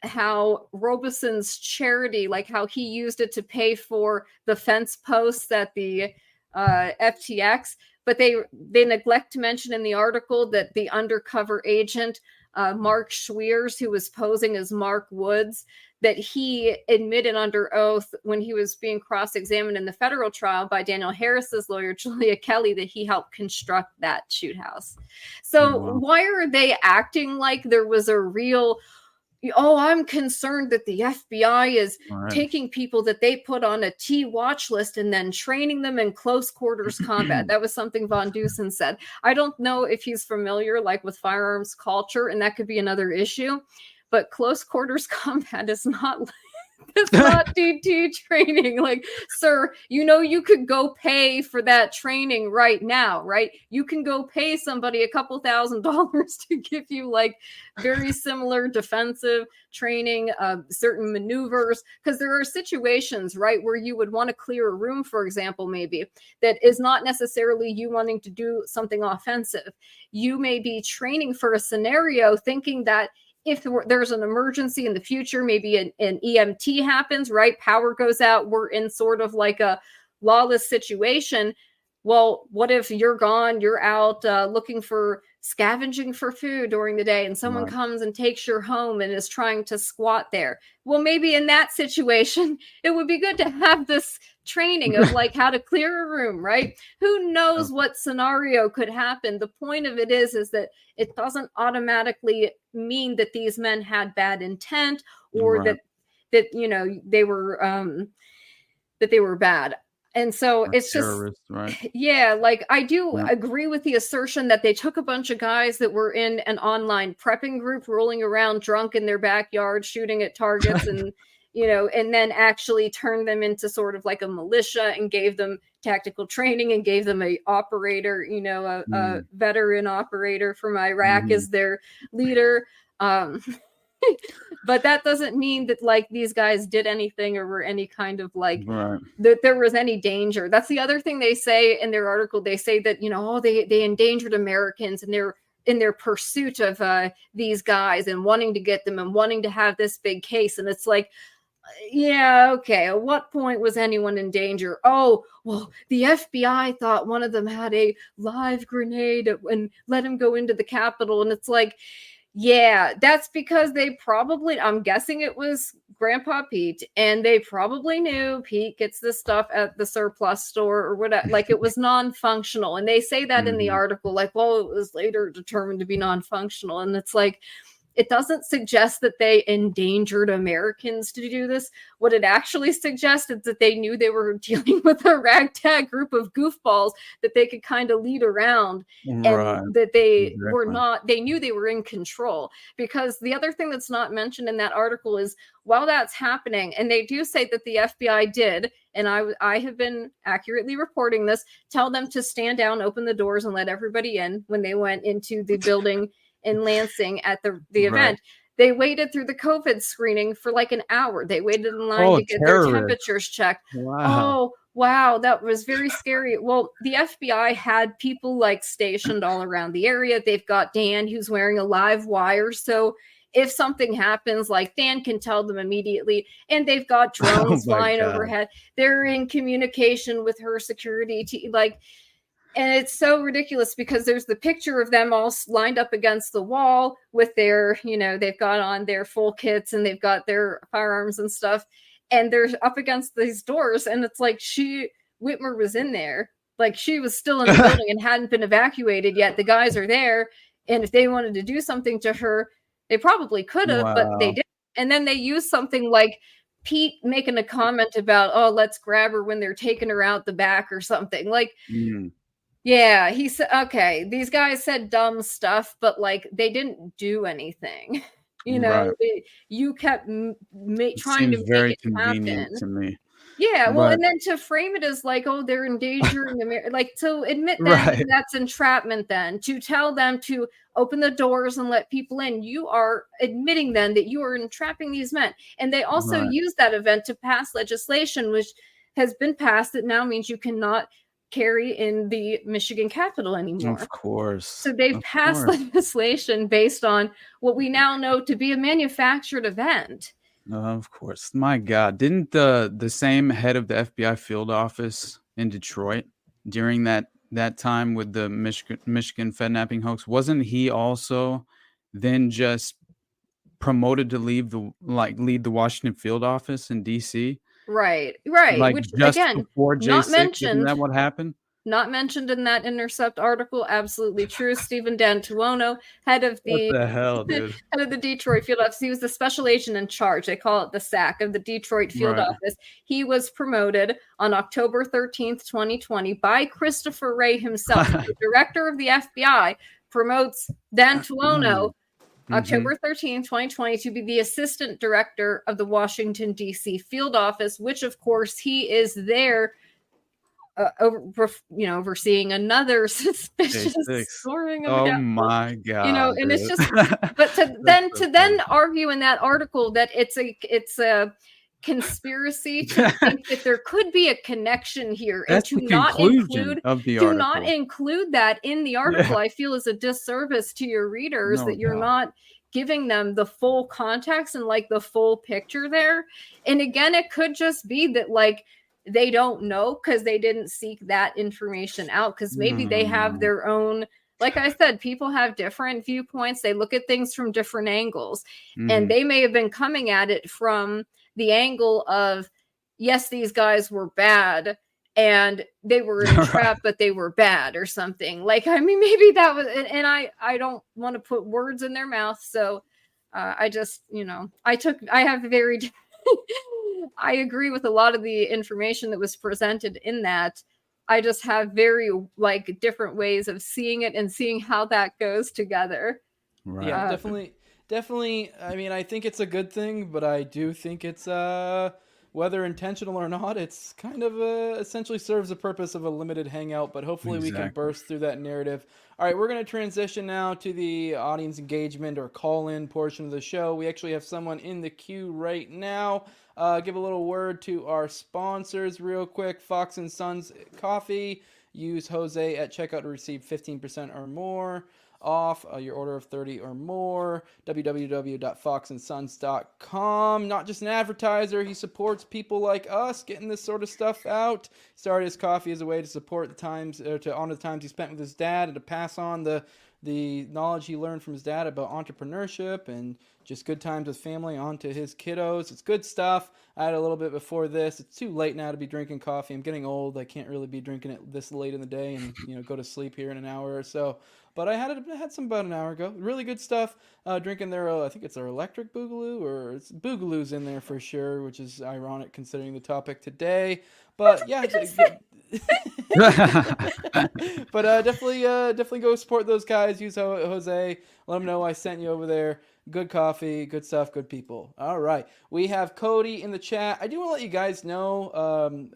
how Robeson's charity, like how he used it to pay for the fence posts at the FTX, but they neglect to mention in the article that the undercover agent, Mark Schwiers, who was posing as Mark Woods, that he admitted under oath when he was being cross-examined in the federal trial by Daniel Harris's lawyer, Julia Kelly, that he helped construct that shoot house. So why are they acting like there was a real, oh, I'm concerned that the FBI is taking people that they put on a T watch list and then training them in close quarters combat? That was something Von Dusen said. I don't know if he's familiar like with firearms culture, and that could be another issue. But close quarters combat is not it's not DT training. Like, sir, you could go pay for that training right now, right? You can go pay somebody a couple $1,000s to give you like very similar defensive training, certain maneuvers, because there are situations, right, where you would want to clear a room, for example, maybe that is not necessarily you wanting to do something offensive. You may be training for a scenario thinking that if there's an emergency in the future, maybe an EMT happens, right? Power goes out. We're in sort of like a lawless situation. Well, what if you're gone, you're out scavenging for food during the day, and someone comes and takes your home and is trying to squat there? Well, maybe in that situation, it would be good to have this training of like how to clear a room, right? Who knows what scenario could happen? The point of it is that it doesn't automatically mean that these men had bad intent or that they were bad. And so it's just, right? Yeah, like I do agree with the assertion that they took a bunch of guys that were in an online prepping group rolling around drunk in their backyard, shooting at targets and, and then actually turned them into sort of like a militia and gave them tactical training and gave them a operator, a veteran operator from Iraq as their leader. But that doesn't mean that like these guys did anything or were any kind of like that there was any danger. That's the other thing they say in their article. They say that, they endangered Americans and they're in their pursuit of these guys and wanting to get them and wanting to have this big case. And it's like, yeah, okay. At what point was anyone in danger? Oh, well, the FBI thought one of them had a live grenade and let him go into the Capitol. And it's like, yeah, that's because I'm guessing it was Grandpa Pete, and they probably knew Pete gets this stuff at the surplus store or whatever. Like it was non-functional. And they say that in the article, like, well, it was later determined to be non-functional. And it's like, it doesn't suggest that they endangered Americans to do this. What it actually suggests is that they knew they were dealing with a ragtag group of goofballs that they could kind of lead around and that they they knew they were in control. Because the other thing that's not mentioned in that article is while that's happening, and they do say that the FBI did, and I have been accurately reporting this, tell them to stand down, open the doors, and let everybody in when they went into the building in Lansing at the event. They waited through the COVID screening for like an hour. They waited in line to get their temperatures checked. Wow. Oh, wow. That was very scary. Well, the FBI had people like stationed all around the area. They've got Dan who's wearing a live wire. So if something happens, like Dan can tell them immediately. And they've got drones flying overhead. They're in communication with her security team. And it's so ridiculous because there's the picture of them all lined up against the wall with their, they've got on their full kits and they've got their firearms and stuff. And they're up against these doors. And it's like Whitmer was in there. Like she was still in the building and hadn't been evacuated yet. The guys are there. And if they wanted to do something to her, they probably could have, but they didn't. And then they used something like Pete making a comment about, oh, let's grab her when they're taking her out the back or something. Like, yeah, he said, okay, these guys said dumb stuff, but like they didn't do anything. You kept trying to make it happen. To me. Yeah, well, and then to frame it as like, oh, they're endangering America, like to admit that that's entrapment. Then to tell them to open the doors and let people in, you are admitting then that you are entrapping these men. And they also use that event to pass legislation, which has been passed that now means you cannot carry in the Michigan Capitol anymore. Of course. So they've passed legislation based on what we now know to be a manufactured event. Of course. My God. Didn't the same head of the FBI field office in Detroit during that time with the Michigan Fednapping hoax, wasn't he also then just promoted to lead the Washington field office in DC? Right. Like which just again, before J6, not mentioned. Isn't that what happened? Not mentioned in that Intercept article. Absolutely true. Stephen D'Antuono, head of the head of the Detroit field office. He was the special agent in charge. They call it the SAC of the Detroit field office. He was promoted on October 13th, 2020 by Christopher Wray himself. The director of the FBI promotes D'Antuono October 13th, 2020 to be the assistant director of the Washington, D.C. field office, which of course he is there overseeing another suspicious scoring of my God. And it's just, but to then argue in that article that it's a conspiracy to think that there could be a connection here, That's and to the not conclusion of the article. not include that in the article, I feel is a disservice to your readers that you're not giving them the full context and like the full picture there. And again, it could just be that like they don't know because they didn't seek that information out, because maybe they have their own, like I said, people have different viewpoints. They look at things from different angles, and they may have been coming at it from the angle of, yes, these guys were bad and they were in a trap, but they were bad or something. Like, I mean, maybe that was, and I don't want to put words in their mouth. So I just, I have very I agree with a lot of the information that was presented in that. I just have very like different ways of seeing it and seeing how that goes together. Right. Yeah, definitely. I mean, I think it's a good thing, but I do think it's whether intentional or not, it's kind of essentially serves the purpose of a limited hangout, but hopefully we can burst through that narrative. All right, we're going to transition now to the audience engagement or call-in portion of the show. We actually have someone in the queue right now. Give a little word to our sponsors real quick. Fox & Sons Coffee. Use Jose at checkout to receive 15% or more off your order of 30 or more. www.foxandsons.com. Not just an advertiser, he supports people like us getting this sort of stuff out. Started his coffee as a way to support the times, to honor the times he spent with his dad, and to pass on the knowledge he learned from his dad about entrepreneurship and just good times with family onto his kiddos. It's good stuff. I had a little bit before this. It's too late now to be drinking coffee. I'm getting old. I can't really be drinking it this late in the day and go to sleep here in an hour or so. But I had some about an hour ago. Really good stuff. Drinking their, I think it's their electric boogaloo, or it's boogaloo's in there for sure, which is ironic considering the topic today. But yeah, but definitely go support those guys. Use Jose. Let them know I sent you over there. Good coffee, good stuff, good people. All right, we have Cody in the chat. I do want to let you guys know.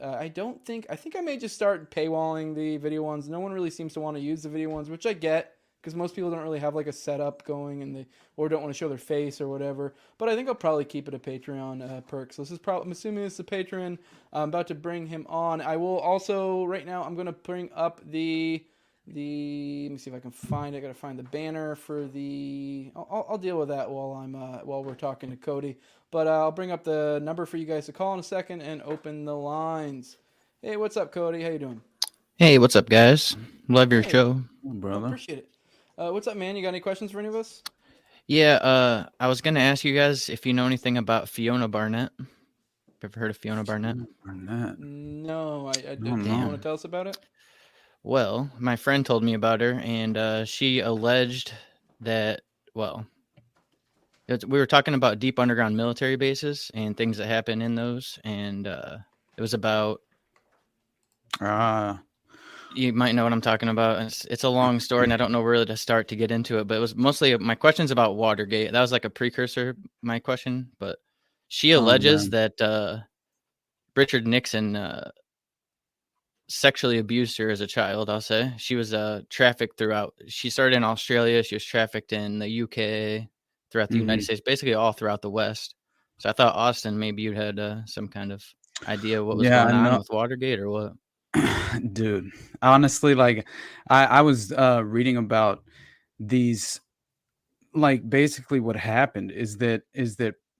I think I may just start paywalling the video ones. No one really seems to want to use the video ones, which I get, because most people don't really have like a setup going or don't want to show their face or whatever. But I think I'll probably keep it a Patreon perk. So this is I'm assuming this is a patron. I'm about to bring him on. I will also right now. I'm going to bring up the let me see if I can find it. I got to find the banner for the. I'll deal with that while we're talking to Cody. But I'll bring up the number for you guys to call in a second and open the lines. Hey, what's up, Cody? How you doing? Hey, what's up, guys? Love your show, brother. Appreciate it. What's up, man? You got any questions for any of us? Yeah, I was gonna ask you guys if you know anything about Fiona Barnett. Ever heard of Fiona Barnett? No, I don't. You want to tell us about it? Well, my friend told me about her, and she alleged that, we were talking about deep underground military bases and things that happen in those, and it was about... You might know what I'm talking about. It's a long story, and I don't know where to start to get into it, but it was mostly my question's about Watergate. That was like a precursor, my question, but she alleges that Richard Nixon... sexually abused her as a child. I'll say she was trafficked throughout. She started in Australia. She was trafficked in the UK, throughout the United States, basically all throughout the West. So I thought, Austin, maybe you had some kind of idea what was going on with Watergate or what. Dude, honestly, like I was reading about these, like basically what happened is that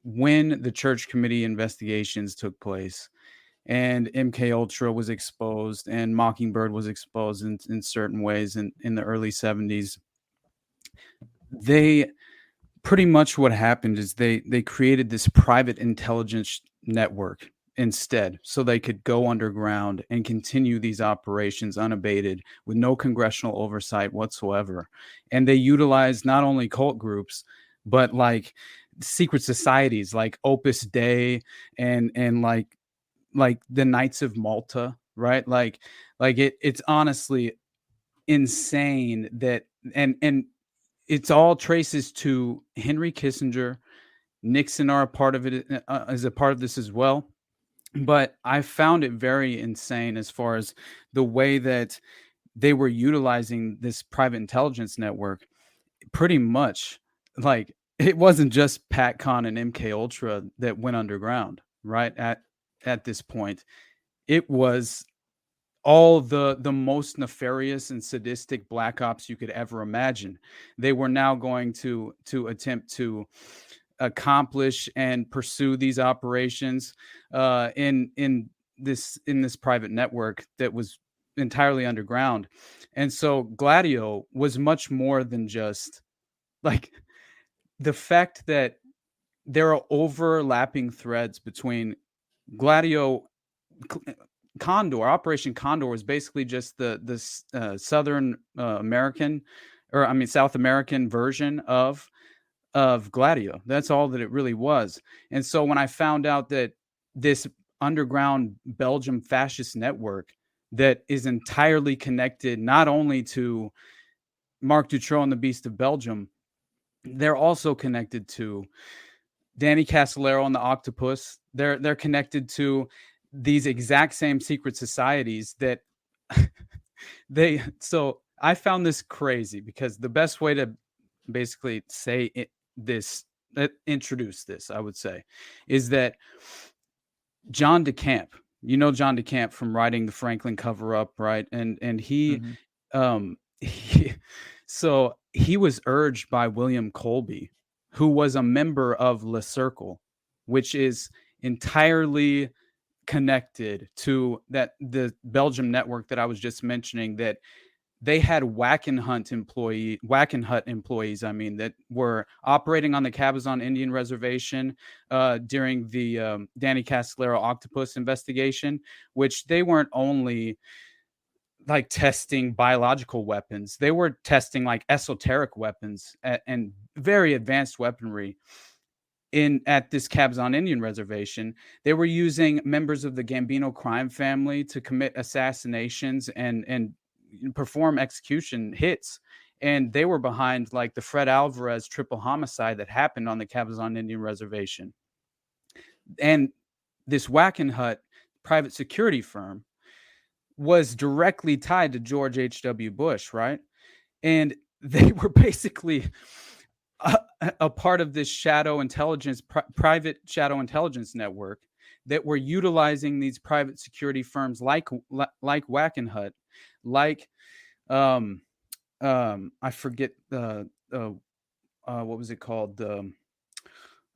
when the Church Committee investigations took place, and MK Ultra was exposed, and Mockingbird was exposed in certain ways in the early 70s. They pretty much what happened is they created this private intelligence network instead, so they could go underground and continue these operations unabated with no congressional oversight whatsoever. And they utilized not only cult groups, but like secret societies like Opus Dei and like the Knights of Malta, right? Like it's honestly insane that, and it's all traces to Henry Kissinger. Nixon are a part of it, as a part of this as well. But I found it very insane as far as the way that they were utilizing this private intelligence network. Pretty much, like, it wasn't just PatCon and MK Ultra that went underground, right? At this point, it was all the most nefarious and sadistic black ops you could ever imagine. They were now going to attempt to accomplish and pursue these operations in this private network that was entirely underground. And so Gladio was much more than just like the fact that there are overlapping threads between Gladio. Condor, Operation Condor was basically just the Southern American, or I mean South American version of Gladio. That's all that it really was. And so when I found out that this underground Belgium fascist network that is entirely connected not only to Marc Dutroux and the Beast of Belgium, they're also connected to Danny Casolaro and the Octopus. They're connected to these exact same secret societies that so I found this crazy, because the best way to basically introduce this, I would say, is that John DeCamp, John DeCamp from writing the Franklin cover-up, right? And he, so he was urged by William Colby, who was a member of Le Cercle, which is entirely connected to the Belgium network that I was just mentioning, that they had Wackenhut employees, that were operating on the Cabazon Indian Reservation during the Danny Casolaro Octopus investigation, which they weren't only like testing biological weapons, they were testing like esoteric weapons and very advanced weaponry at this Cabazon Indian Reservation. They were using members of the Gambino crime family to commit assassinations and perform execution hits. And they were behind like the Fred Alvarez triple homicide that happened on the Cabazon Indian Reservation. And this Wackenhut private security firm was directly tied to George H.W. Bush, right? And they were basically a part of this shadow intelligence, private shadow intelligence network that were utilizing these private security firms like Wackenhut, like I forget what was it called? Hold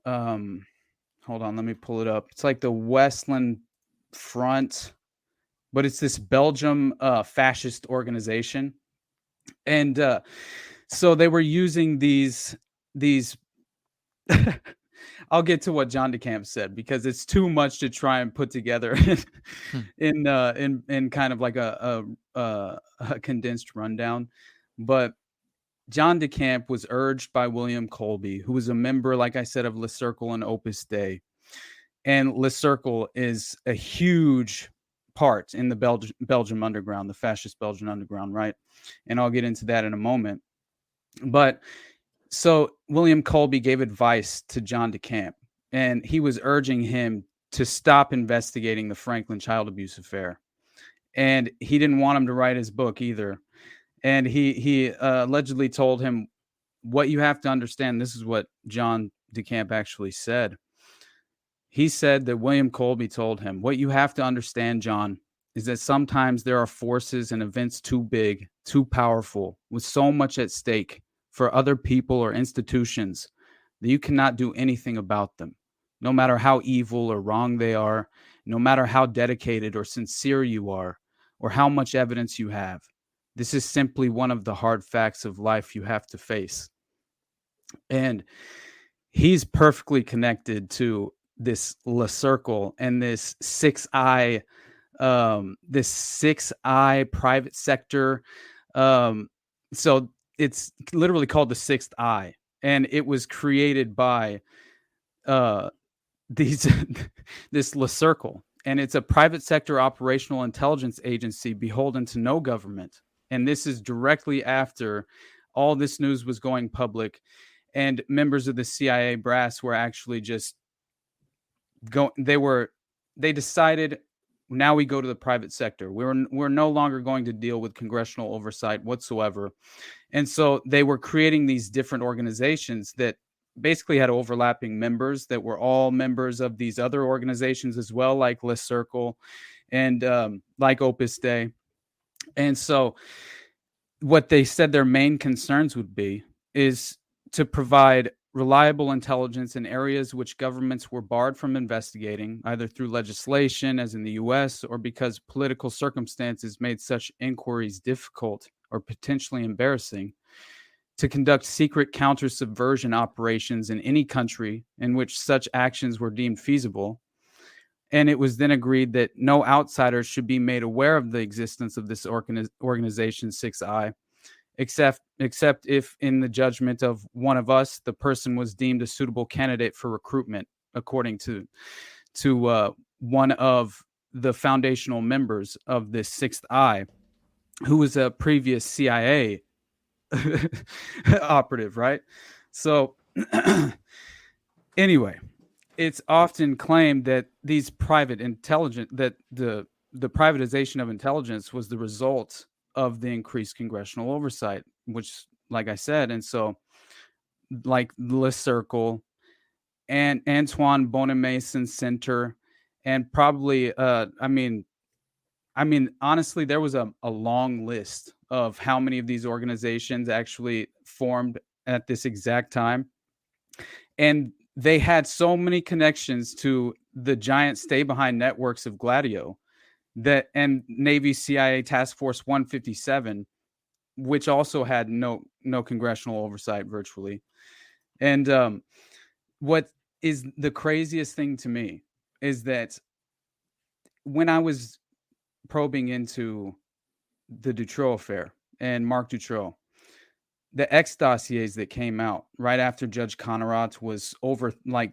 on, let me pull it up. It's like the Westland Front, but it's this Belgium fascist organization. And so they were using these I'll get to what John DeCamp said, because it's too much to try and put together in kind of like a condensed rundown. But John DeCamp was urged by William Colby, who was a member, like I said, of Le Cercle and Opus Dei. And Le Cercle is a huge part in the Belgium underground, the fascist Belgian underground, right? And I'll get into that in a moment. But so William Colby gave advice to John DeCamp, and he was urging him to stop investigating the Franklin child abuse affair. And he didn't want him to write his book either. And he allegedly told him, what you have to understand, this is what John DeCamp actually said. He said that William Colby told him, what you have to understand, John, is that sometimes there are forces and events too big, too powerful, with so much at stake for other people or institutions that you cannot do anything about them, no matter how evil or wrong they are, no matter how dedicated or sincere you are, or how much evidence you have. This is simply one of the hard facts of life you have to face. And he's perfectly connected to this Le Cercle and this six eye private sector. So it's literally called the Sixth Eye, and it was created by this Le Cercle, and it's a private sector operational intelligence agency beholden to no government. And this is directly after all this news was going public, and members of the CIA brass were actually just they decided, now we go to the private sector. We're no longer going to deal with congressional oversight whatsoever. And so they were creating these different organizations that basically had overlapping members that were all members of these other organizations as well, like Le Cercle and like Opus Dei. And so what they said their main concerns would be is to provide reliable intelligence in areas which governments were barred from investigating, either through legislation, as in the U.S., or because political circumstances made such inquiries difficult or potentially embarrassing, to conduct secret counter-subversion operations in any country in which such actions were deemed feasible. And it was then agreed that no outsiders should be made aware of the existence of this organization, 6I, except if, in the judgment of one of us, the person was deemed a suitable candidate for recruitment, according to one of the foundational members of this Sixth Eye, who was a previous CIA operative, right? So anyway, it's often claimed that these private intelligence, that the privatization of intelligence was the result of the increased congressional oversight, which, like I said, and so like Le Circle and Antoine Bonamason Center, and probably I mean honestly, there was a long list of how many of these organizations actually formed at this exact time, and they had so many connections to the giant stay-behind networks of Gladio that, and Navy CIA Task Force 157, which also had no congressional oversight virtually. And what is the craziest thing to me is that when I was probing into the Dutroux affair and Marc Dutroux, the X dossiers that came out right after Judge Connerat was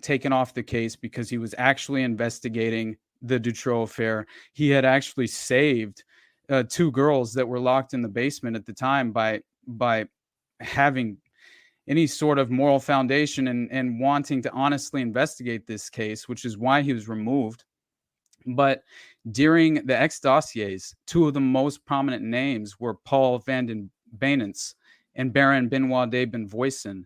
taken off the case because he was actually investigating the Dutroux affair. He had actually saved 2 girls that were locked in the basement at the time by having any sort of moral foundation and wanting to honestly investigate this case, which is why he was removed. But during the X dossiers, 2 of the most prominent names were Paul van den Benens and Baron Benoit de Benvoisin.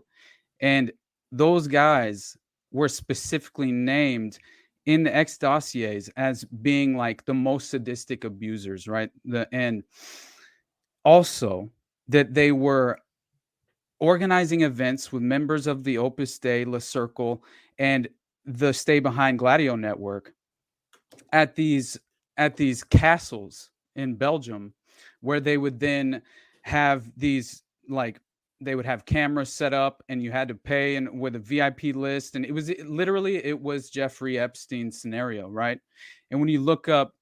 And those guys were specifically named in the X dossiers as being like the most sadistic abusers, right? And also that they were organizing events with members of the Opus Dei, Le Circle, and the Stay Behind Gladio network at these castles in Belgium, where they would then have these, like, they would have cameras set up and you had to pay, and with a VIP list. And it was Jeffrey Epstein's scenario, right? And when you look up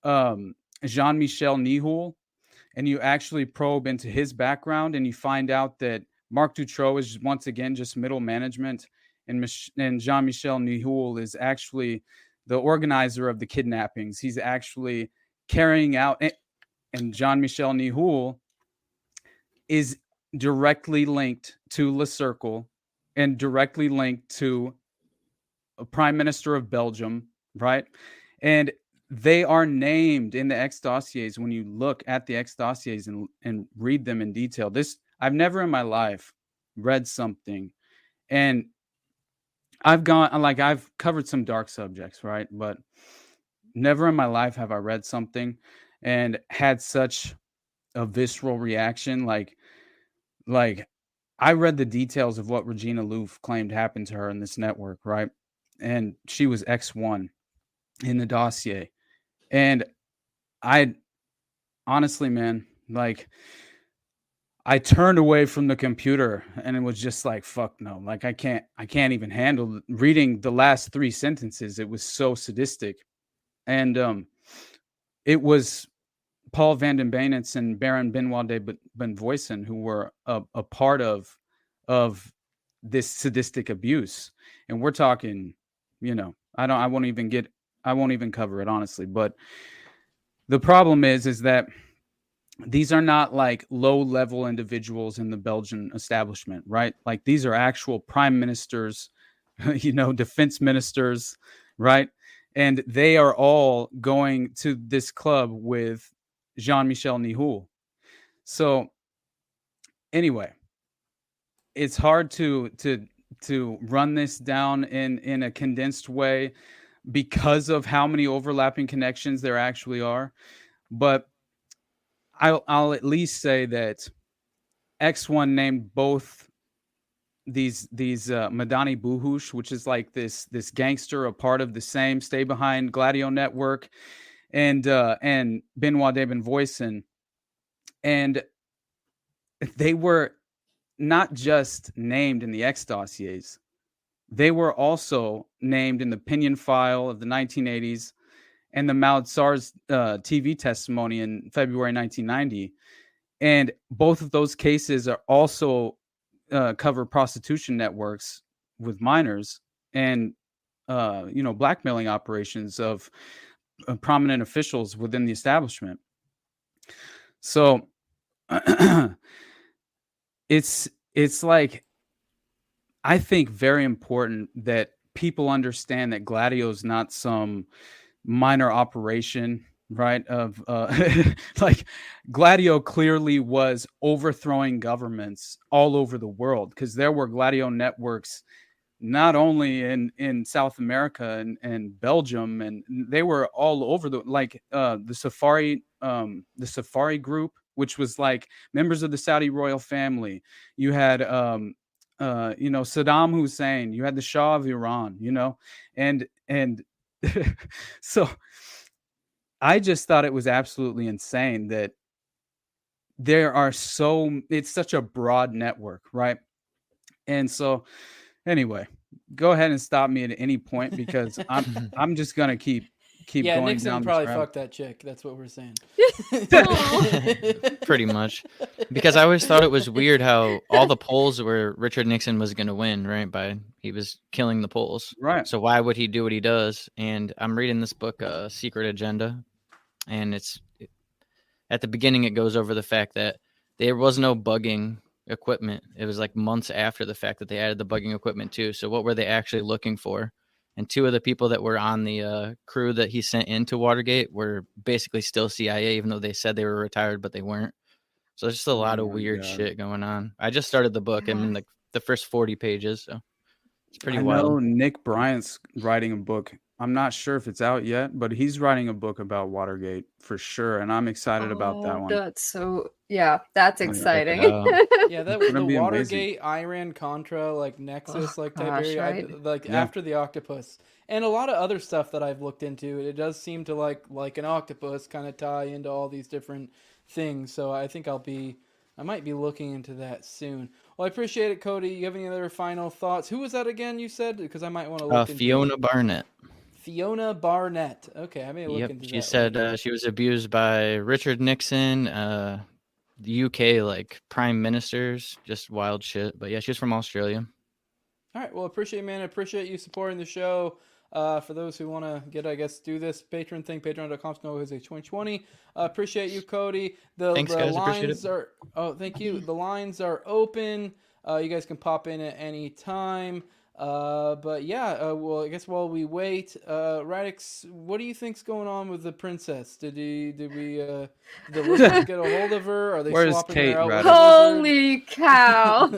Jean-Michel Nihoul and you actually probe into his background, and you find out that Marc Dutroux is once again just middle management, and Jean-Michel Nihoul is actually the organizer of the kidnappings. He's actually carrying out, and Jean-Michel Nihoul is directly linked to Le Circle and directly linked to a prime minister of Belgium, right? And they are named in the X dossiers. When you look at the X dossiers and read them in detail, I've never in my life read something, and I've covered some dark subjects, right? But never in my life have I read something and had such a visceral reaction. Like I read the details of what Regina Louf claimed happened to her in this network, right? And she was X1 in the dossier. And I honestly, man, like, I turned away from the computer and it was just like, fuck no. Like, I can't even handle reading the last 3 sentences. It was so sadistic. And it was Paul van den Benens and Baron Benoit de Benvoisin who were a part of this sadistic abuse. And we're talking, I won't even cover it, honestly. But the problem is that these are not like low-level individuals in the Belgian establishment, right? Like, these are actual prime ministers, defense ministers, right? And they are all going to this club with Jean-Michel Nihoul. So anyway, it's hard to run this down in a condensed way because of how many overlapping connections there actually are. But I'll at least say that X1 named both these Madani Buhush, which is like this gangster, a part of the same Stay Behind Gladio network, and Benoit de Benvoisin, and they were not just named in the X dossiers, they were also named in the Pinion file of the 1980s and the Maud Sar's TV testimony in February 1990. And both of those cases are also cover prostitution networks with minors. And blackmailing operations of prominent officials within the establishment. So it's like, I think very important that people understand that Gladio is not some minor operation, right? Of like, Gladio clearly was overthrowing governments all over the world, because there were Gladio networks not only in South America and Belgium, and they were all over the Safari group, which was like members of the Saudi royal family. You had Saddam Hussein, you had the Shah of Iran, and so I just thought it was absolutely insane that it's such a broad network, right? And so anyway, go ahead and stop me at any point, because I'm just gonna keep yeah, going Nixon down probably this fucked that chick. That's what we're saying. Pretty much, because I always thought it was weird how all the polls were Richard Nixon was going to win, right? He was killing the polls, right? So why would he do what he does? And I'm reading this book, Secret Agenda, and at the beginning it goes over the fact that there was no bugging equipment. It was like months after the fact that they added the bugging equipment too. So what were they actually looking for? And two of the people that were on the crew that he sent into Watergate were basically still CIA, even though they said they were retired, but they weren't. So there's just a lot of weird shit going on. I just started the book. I'm in the first 40 pages, so it's pretty wild. I know Nick Bryant's writing a book. I'm not sure if it's out yet, but he's writing a book about Watergate for sure, and I'm excited about that one. That's exciting. Yeah, the Watergate, Iran-Contra, like Nexus, type area, right? After the octopus, and a lot of other stuff that I've looked into. It does seem to like an octopus kind of tie into all these different things. So I think I might be looking into that soon. Well, I appreciate it, Cody. You have any other final thoughts? Who was that again? You said, because I might want to look into Fiona Barnett. Fiona Barnett. Okay, I may look into that. She said she was abused by Richard Nixon, the UK prime ministers, just wild shit. But yeah, she's from Australia. All right, well, appreciate you supporting the show. For those who want to do this Patreon thing, patreon.com/Jose2020. Appreciate you, Cody. Thanks, guys. Lines thank you. The lines are open. You guys can pop in at any time. But yeah, well, I guess while we wait, Radix, what do you think's going on with the princess? Did the listeners get a hold of her? Are they swapping her out? Radix? Holy cow!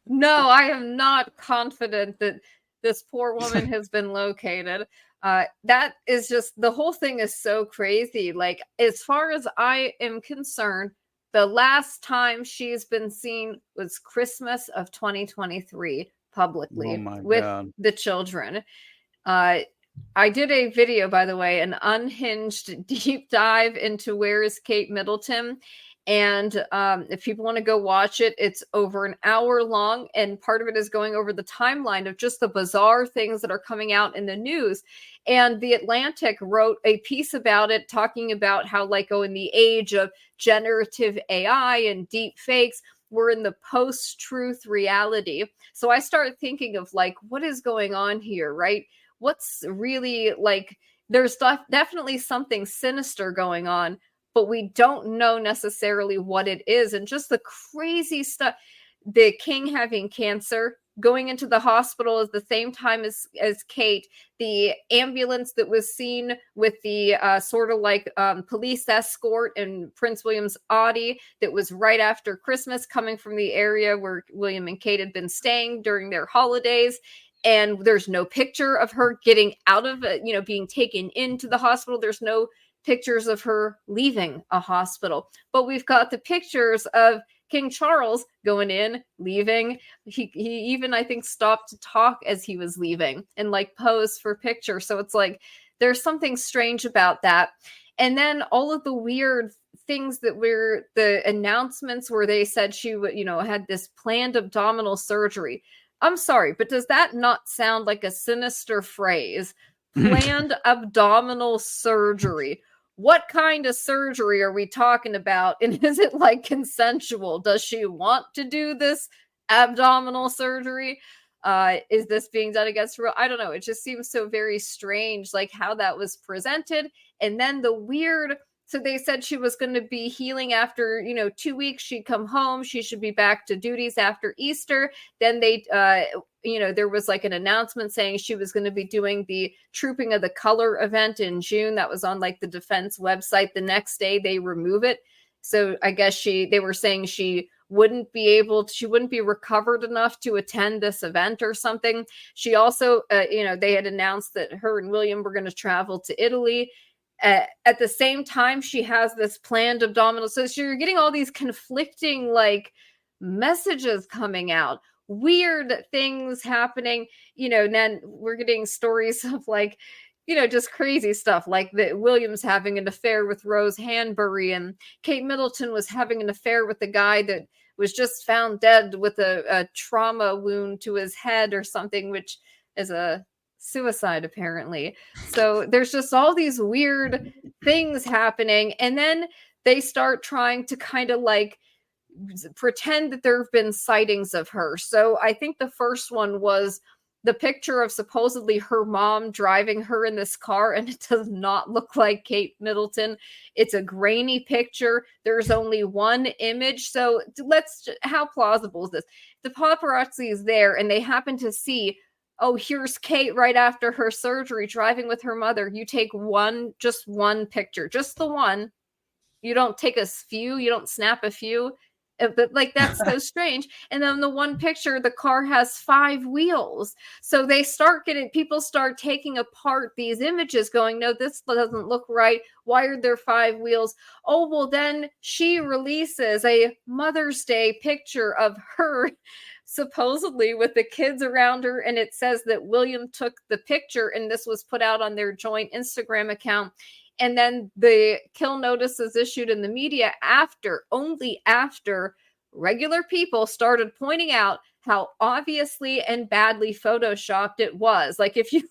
No, I am not confident that this poor woman has been located. That is just, the whole thing is so crazy. As far as I am concerned, the last time she's been seen was Christmas of 2023 publicly with the children. I did a video, by the way, an unhinged deep dive into Where is Kate Middleton. And if people want to go watch it, it's over an hour long. And part of it is going over the timeline of just the bizarre things that are coming out in the news. And The Atlantic wrote a piece about it, talking about how, in the age of generative AI and deep fakes, we're in the post-truth reality. So I started thinking of what is going on here, right? What's really there's definitely something sinister going on, but we don't know necessarily what it is. And just the crazy stuff, the king having cancer, going into the hospital at the same time as Kate, the ambulance that was seen with the police escort and Prince William's Audi that was right after Christmas, coming from the area where William and Kate had been staying during their holidays. And there's no picture of her getting out of it, being taken into the hospital. There's no pictures of her leaving a hospital, but we've got the pictures of King Charles going in, leaving. He even, I think, stopped to talk as he was leaving and pose for pictures. So it's there's something strange about that. And then all of the weird things that were the announcements where they said she would, had this planned abdominal surgery. I'm sorry, but does that not sound like a sinister phrase? Planned abdominal surgery. What kind of surgery are we talking about? And is it consensual? Does she want to do this abdominal surgery? Is this being done against real? I don't know. It just seems so very strange, like how that was presented. And then the weird, so they said she was going to be healing after, 2 weeks. She'd come home. She should be back to duties after Easter. Then they, there was like an announcement saying she was going to be doing the Trooping of the Color event in June. That was on like the defense website. The next day they remove it. So I guess they were saying she wouldn't be recovered enough to attend this event or something. She also, they had announced that her and William were going to travel to Italy. At the same time, she has this planned abdominal. So you're getting all these conflicting like messages coming out, weird things happening. Then we're getting stories of like, just crazy stuff like that William's having an affair with Rose Hanbury, and Kate Middleton was having an affair with the guy that was just found dead with a trauma wound to his head or something, which is a suicide apparently. So there's just all these weird things happening, and then they start trying to kind of like pretend that there have been sightings of her. So I think the first one was the picture of supposedly her mom driving her in this car, and it does not look like Kate Middleton. It's a grainy picture. There's only one image. So how plausible is this? The paparazzi is there and they happen to see, oh, here's Kate right after her surgery driving with her mother. You take just one picture, just the one. You don't take a few, you don't snap a few. But like, that's so strange. And then the one picture, the car has 5 wheels. So people start taking apart these images going, no, this doesn't look right. Why are there 5 wheels? Oh, well, then she releases a Mother's Day picture of her supposedly with the kids around her. And it says that William took the picture, and this was put out on their joint Instagram account. And then the kill notice is issued in the media only after regular people started pointing out how obviously and badly photoshopped it was. Like, if you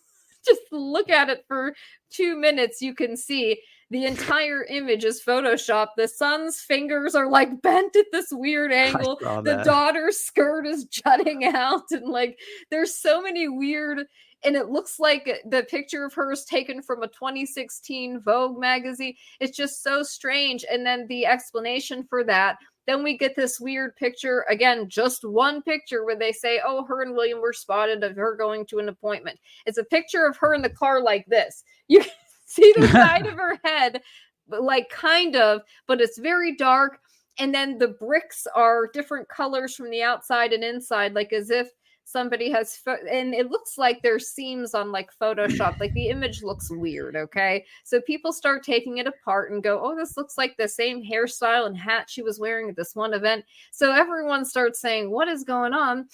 just look at it for 2 minutes, you can see the entire image is photoshopped. The son's fingers are like bent at this weird angle. The daughter's skirt is jutting out. And like, there's so many weird. And it looks like the picture of her is taken from a 2016 Vogue magazine. It's just so strange. And then the explanation for that, then we get this weird picture, again, just one picture where they say, oh, her and William were spotted of her going to an appointment. It's a picture of her in the car like this. You can see the side of her head, like kind of, but it's very dark. And then the bricks are different colors from the outside and inside, like as if somebody has, and it looks like there's seams on like Photoshop, like the image looks weird. Okay. So people start taking it apart and go, oh, this looks like the same hairstyle and hat she was wearing at this one event. So everyone starts saying, what is going on?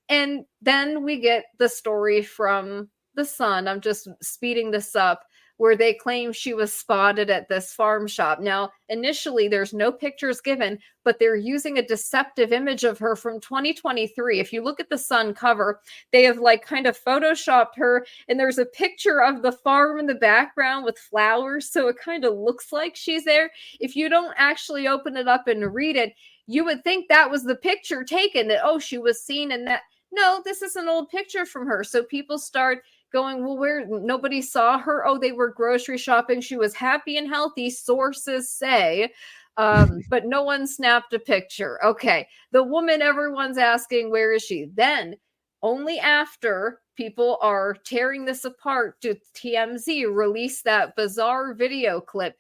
And then we get the story from the Sun. I'm just speeding this up, where they claim she was spotted at this farm shop. Now, initially, there's no pictures given, but they're using a deceptive image of her from 2023. If you look at the Sun cover, they have like kind of photoshopped her, and there's a picture of the farm in the background with flowers, so it kind of looks like she's there. If you don't actually open it up and read it, you would think that was the picture taken, that, oh, she was seen in that. No, this is an old picture from her. So people start going, well, where nobody saw her? Oh, they were grocery shopping. She was happy and healthy, sources say, but no one snapped a picture. Okay. The woman everyone's asking, where is she? Then only after people are tearing this apart did TMZ release that bizarre video clip.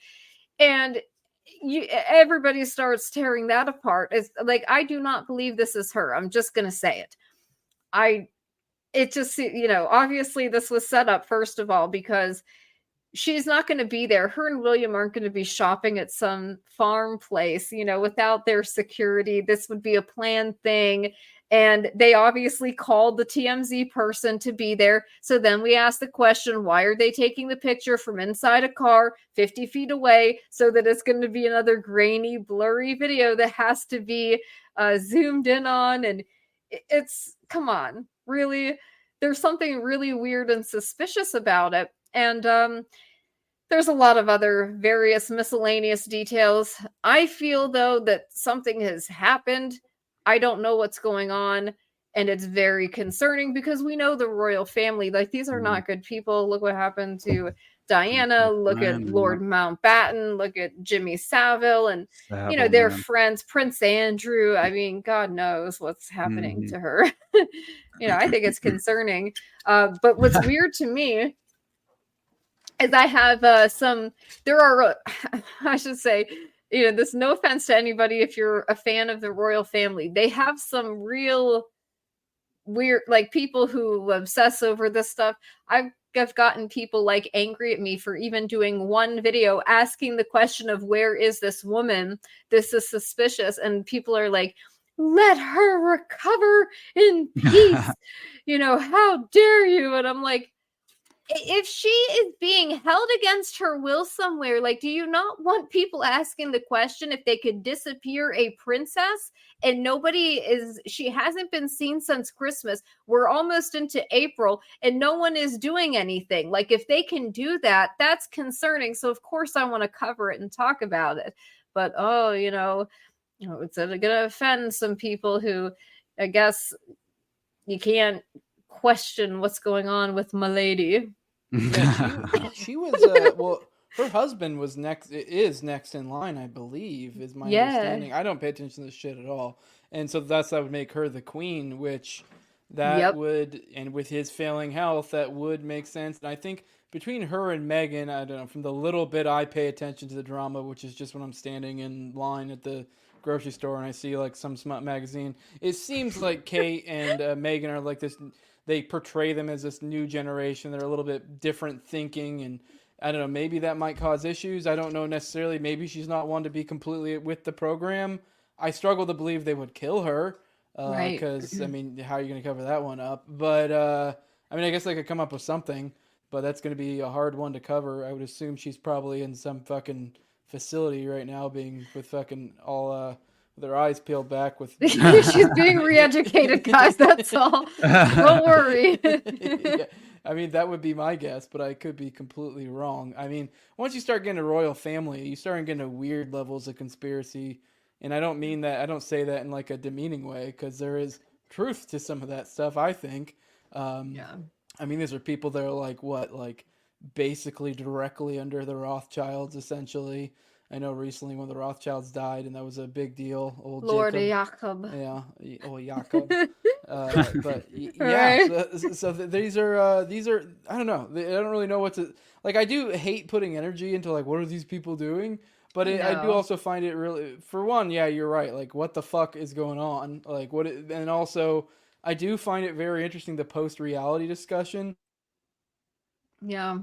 And everybody starts tearing that apart. It's like, I do not believe this is her. I'm just going to say it. It just, obviously this was set up, first of all, because she's not going to be there. Her and William aren't going to be shopping at some farm place, without their security. This would be a planned thing. And they obviously called the TMZ person to be there. So then we ask the question, why are they taking the picture from inside a car 50 feet away, so that it's going to be another grainy, blurry video that has to be zoomed in on? And it's, come on, really, there's something really weird and suspicious about it. And there's a lot of other various miscellaneous details. I feel, though, that something has happened. I don't know what's going on. And it's very concerning because we know the royal family, like these are not good people. Look what happened to Diana, look at Lord Mountbatten, look at Jimmy Savile, and you know, their friends, Prince Andrew. I mean, God knows what's happening to her. You know, I think it's concerning. But what's weird to me is I have I should say, you know, this, no offense to anybody if you're a fan of the royal family, they have some real weird, like, people who obsess over this stuff. I've gotten people like angry at me for even doing one video asking the question of where is this woman? This is suspicious. And people are like, let her recover in peace. You know, how dare you? And I'm like, if she is being held against her will somewhere, like, do you not want people asking the question if they could disappear a princess and she hasn't been seen since Christmas? We're almost into April and no one is doing anything. Like, if they can do that, that's concerning. So of course I want to cover it and talk about it. But, you know, it's going to offend some people who, I guess, you can't question what's going on with my lady. Yeah, she was well, her husband is next in line, I believe, is my understanding. I don't pay attention to this shit at all, and so that would make her the queen, which would, and with his failing health, that would make sense. And I think between her and Meghan, I don't know, from the little bit I pay attention to the drama, which is just when I'm standing in line at the grocery store and I see like some smut magazine, it seems like Kate and Meghan are like this. They portray them as this new generation. They're a little bit different thinking, and I don't know, maybe that might cause issues. I don't know necessarily. Maybe she's not one to be completely with the program. I struggle to believe they would kill her, because, I mean, how are you going to cover that one up? But, I mean, I guess they could come up with something, but that's going to be a hard one to cover. I would assume she's probably in some fucking facility right now, being with fucking all, their eyes peeled back with she's being re-educated, guys, that's all. Don't worry. Yeah. I mean, that would be my guess, but I could be completely wrong. I mean, once you start getting a royal family, you start getting to weird levels of conspiracy, and I don't mean that, I don't say that in like a demeaning way, because there is truth to some of that stuff, I think. I mean, these are people that are like basically directly under the Rothschilds, essentially. I know recently when the Rothschilds died, and that was a big deal. Old Lord Jacob. Yeah, old Jacob. But yeah, right. So these are I don't know. I don't really know what to like. I do hate putting energy into like what are these people doing, but I do also find it really. For one, yeah, you're right. Like, what the fuck is going on? Like, and also I do find it very interesting, the post-reality discussion. Yeah.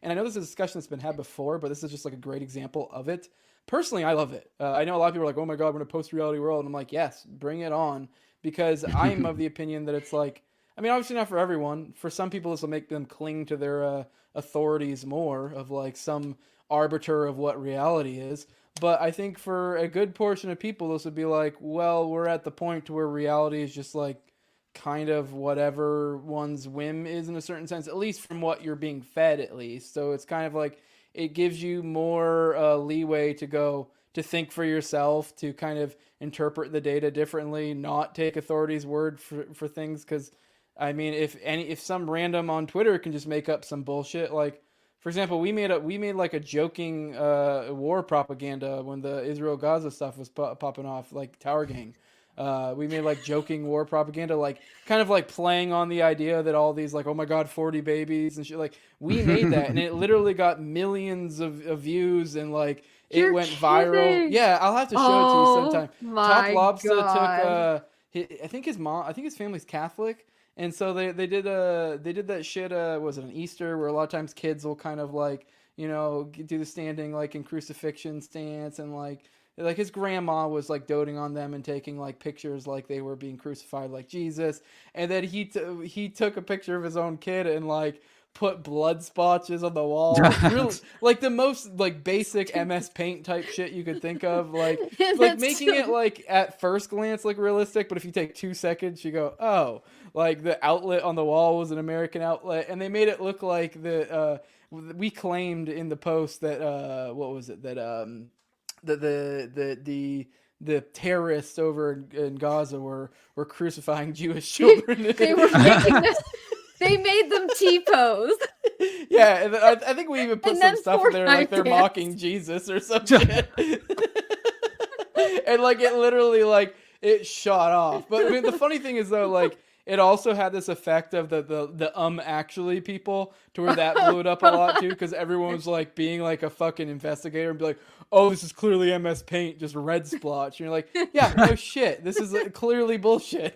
And I know this is a discussion that's been had before, but this is just like a great example of it. Personally, I love it. I know a lot of people are like, oh my God, we're in a post-reality world. And I'm like, yes, bring it on. Because I'm of the opinion that it's like, I mean, obviously not for everyone. For some people, this will make them cling to their authorities more, of like some arbiter of what reality is. But I think for a good portion of people, this would be like, well, we're at the point to where reality is just like kind of whatever one's whim is, in a certain sense, at least from what you're being fed, at least. So it's kind of like, it gives you more leeway to think for yourself, to kind of interpret the data differently, not take authorities' word for things. Because, I mean, if some random on Twitter can just make up some bullshit, like, for example, we made like a joking war propaganda when the Israel-Gaza stuff was popping off, like Tower Gang. We made like joking war propaganda, like kind of like playing on the idea that all these like, oh my God, 40 babies and shit. Like, we made that, and it literally got millions of views, and like it went viral. Yeah, I'll have to show it to you sometime. Top Lobster took I think his family's Catholic, and so they did that shit. Was it an Easter, where a lot of times kids will kind of like, you know, do the standing like in crucifixion stance, and like his grandma was like doting on them and taking like pictures like they were being crucified like Jesus. And then he took a picture of his own kid and like put blood splotches on the wall. Really, like the most like basic MS Paint type shit you could think of. Like making it like at first glance like realistic, but if you take 2 seconds, you go, oh, like the outlet on the wall was an American outlet. And they made it look like we claimed in the post that what was it, that the the terrorists over in Gaza were crucifying Jewish children. They were making them, they made them T-pose. Yeah, and I think we even put some stuff in there like they're mocking Jesus or some shit. And like it literally like it shot off. But I mean, the funny thing is though, like it also had this effect of the actually people to where that blew it up a lot too, because everyone was like being like a fucking investigator and be like, oh, this is clearly MS Paint, just red splotch. And you're like, yeah, no shit, this is clearly bullshit.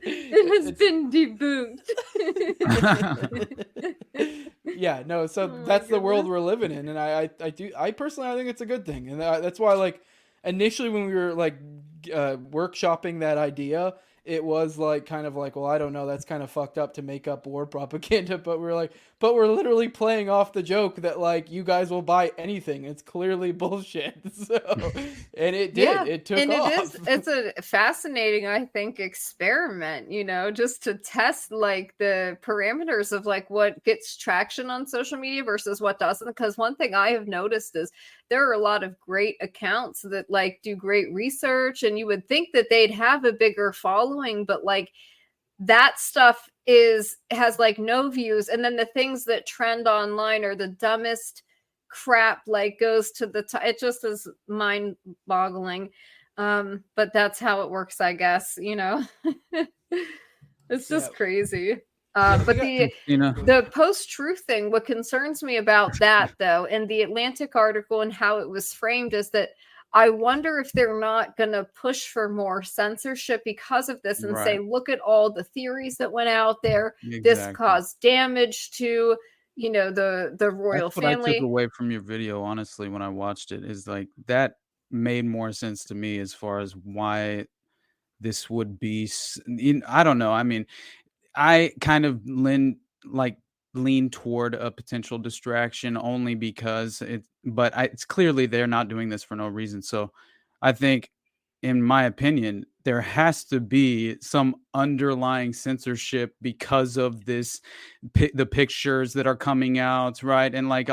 It has been debunked. Yeah, no, so that's the world we're living in, and I personally I think it's a good thing, and that's why like initially when we were like workshopping that idea, it was like kind of like, well, I don't know, that's kind of fucked up to make up war propaganda, but we're like, but we're literally playing off the joke that like you guys will buy anything, it's clearly bullshit. So and it did. Yeah, it took off. It's a fascinating, I think, experiment, you know, just to test like the parameters of like what gets traction on social media versus what doesn't. Because one thing I have noticed is there are a lot of great accounts that like do great research, and you would think that they'd have a bigger following, but like that stuff has like no views, and then the things that trend online are the dumbest crap, like goes to the it just is mind-boggling. But that's how it works, I guess, you know. It's just crazy. But the post-truth thing, what concerns me about that, though, and the Atlantic article and how it was framed is that I wonder if they're not going to push for more censorship because of this and say, look at all the theories that went out there. Exactly. This caused damage to, you know, the royal family. What I took away from your video, honestly, when I watched it, is like that made more sense to me as far as why this would be. I don't know. I mean, I kind of lean toward a potential distraction only because it's clearly they're not doing this for no reason. So I think, in my opinion, there has to be some underlying censorship because of this, the pictures that are coming out, right? And like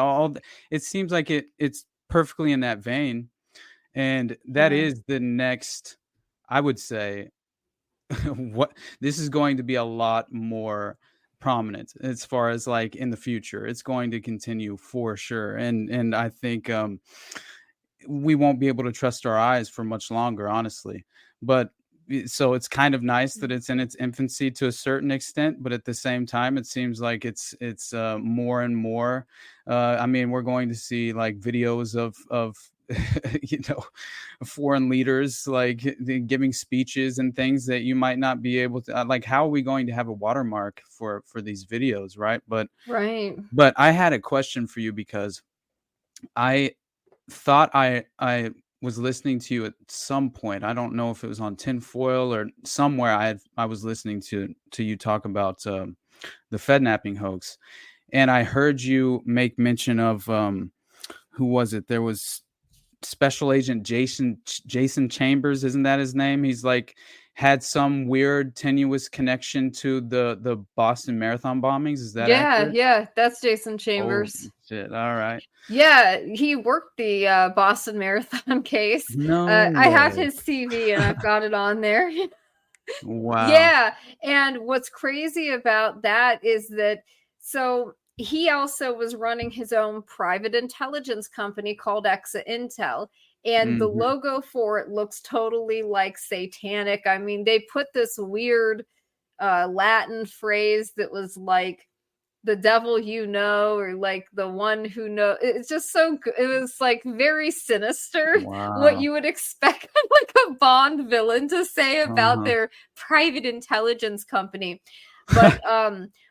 it seems like it's perfectly in that vein. And that is the next, I would say, what this is going to be a lot more prominent as far as like in the future. It's going to continue for sure, and I think we won't be able to trust our eyes for much longer, honestly. But so it's kind of nice that it's in its infancy to a certain extent, but at the same time it seems like it's more and more I mean, we're going to see like videos of you know, foreign leaders like giving speeches and things that you might not be able to like. How are we going to have a watermark for these videos, right? But I had a question for you, because I thought I was listening to you at some point. I don't know if it was on Tinfoil or somewhere. I was listening to you talk about the Fednapping hoax, and I heard you make mention of who was it? There was Special Agent Jason Chambers, isn't that his name? He's like had some weird tenuous connection to the Boston Marathon bombings. Is that accurate? Yeah, that's Jason Chambers. Oh, shit. All right. Yeah, he worked the Boston Marathon case. No, I have his CV and I've got it on there. Wow. Yeah, and what's crazy about that is that he also was running his own private intelligence company called Exa Intel. And the logo for it looks totally like satanic. I mean, they put this weird Latin phrase that was like, the devil you know, or like the one who knows. It's just so good. It was like very sinister. Wow. What you would expect like a Bond villain to say about their private intelligence company. But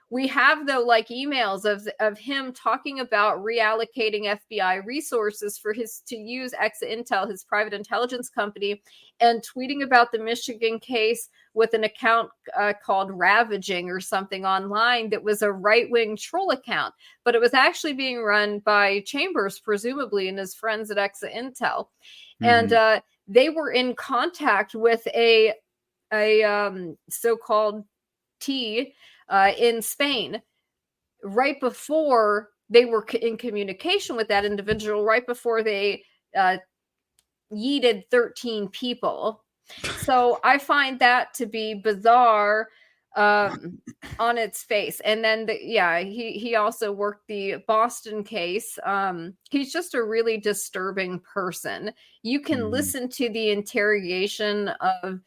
we have though like emails of him talking about reallocating FBI resources for to use Exa Intel, his private intelligence company, and tweeting about the Michigan case with an account called Ravaging or something online that was a right-wing troll account, but it was actually being run by Chambers, presumably, and his friends at Exa Intel. And they were in contact with a so-called T in Spain right before they were in communication with that individual, right before they yeeted 13 people. So I find that to be bizarre on its face. And then he also worked the Boston case. He's just a really disturbing person. You can listen to the interrogation of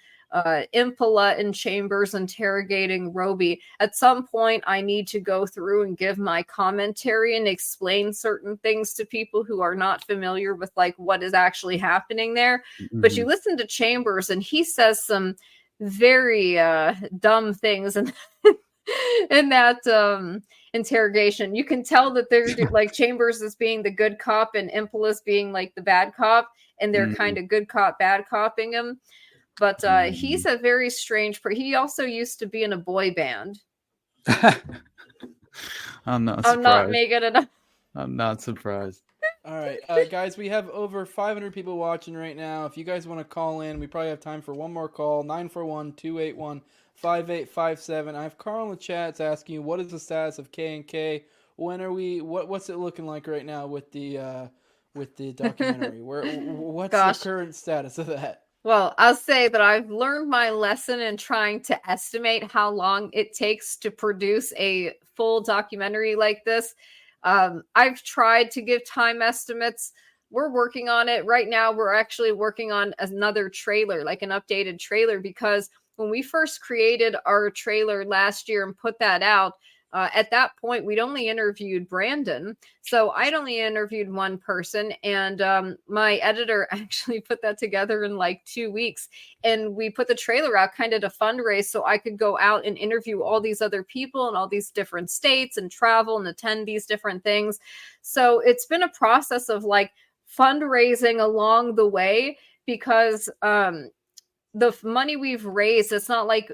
Impala and Chambers interrogating Roby. At some point, I need to go through and give my commentary and explain certain things to people who are not familiar with like what is actually happening there. But you listen to Chambers and he says some very dumb things and in that interrogation. You can tell that they're like Chambers is being the good cop and Impala's being like the bad cop, and they're kind of good cop, bad copping him. But he's a very strange he also used to be in a boy band. I'm not making it up. I'm not surprised. All right, guys, we have over 500 people watching right now. If you guys want to call in, we probably have time for one more call. 941-281-5857. I have Carl in the chat asking you, what is the status of K&K? When are we? What's it looking like right now with the documentary? What's the current status of that? Well, I'll say that I've learned my lesson in trying to estimate how long it takes to produce a full documentary like this. I've tried to give time estimates. We're working on it right now. We're actually working on another trailer, like an updated trailer, because when we first created our trailer last year and put that out, at that point, we'd only interviewed Brandon. So I'd only interviewed one person, and my editor actually put that together in like 2 weeks. And we put the trailer out kind of to fundraise so I could go out and interview all these other people in all these different states and travel and attend these different things. So it's been a process of like fundraising along the way, because the money we've raised, it's not like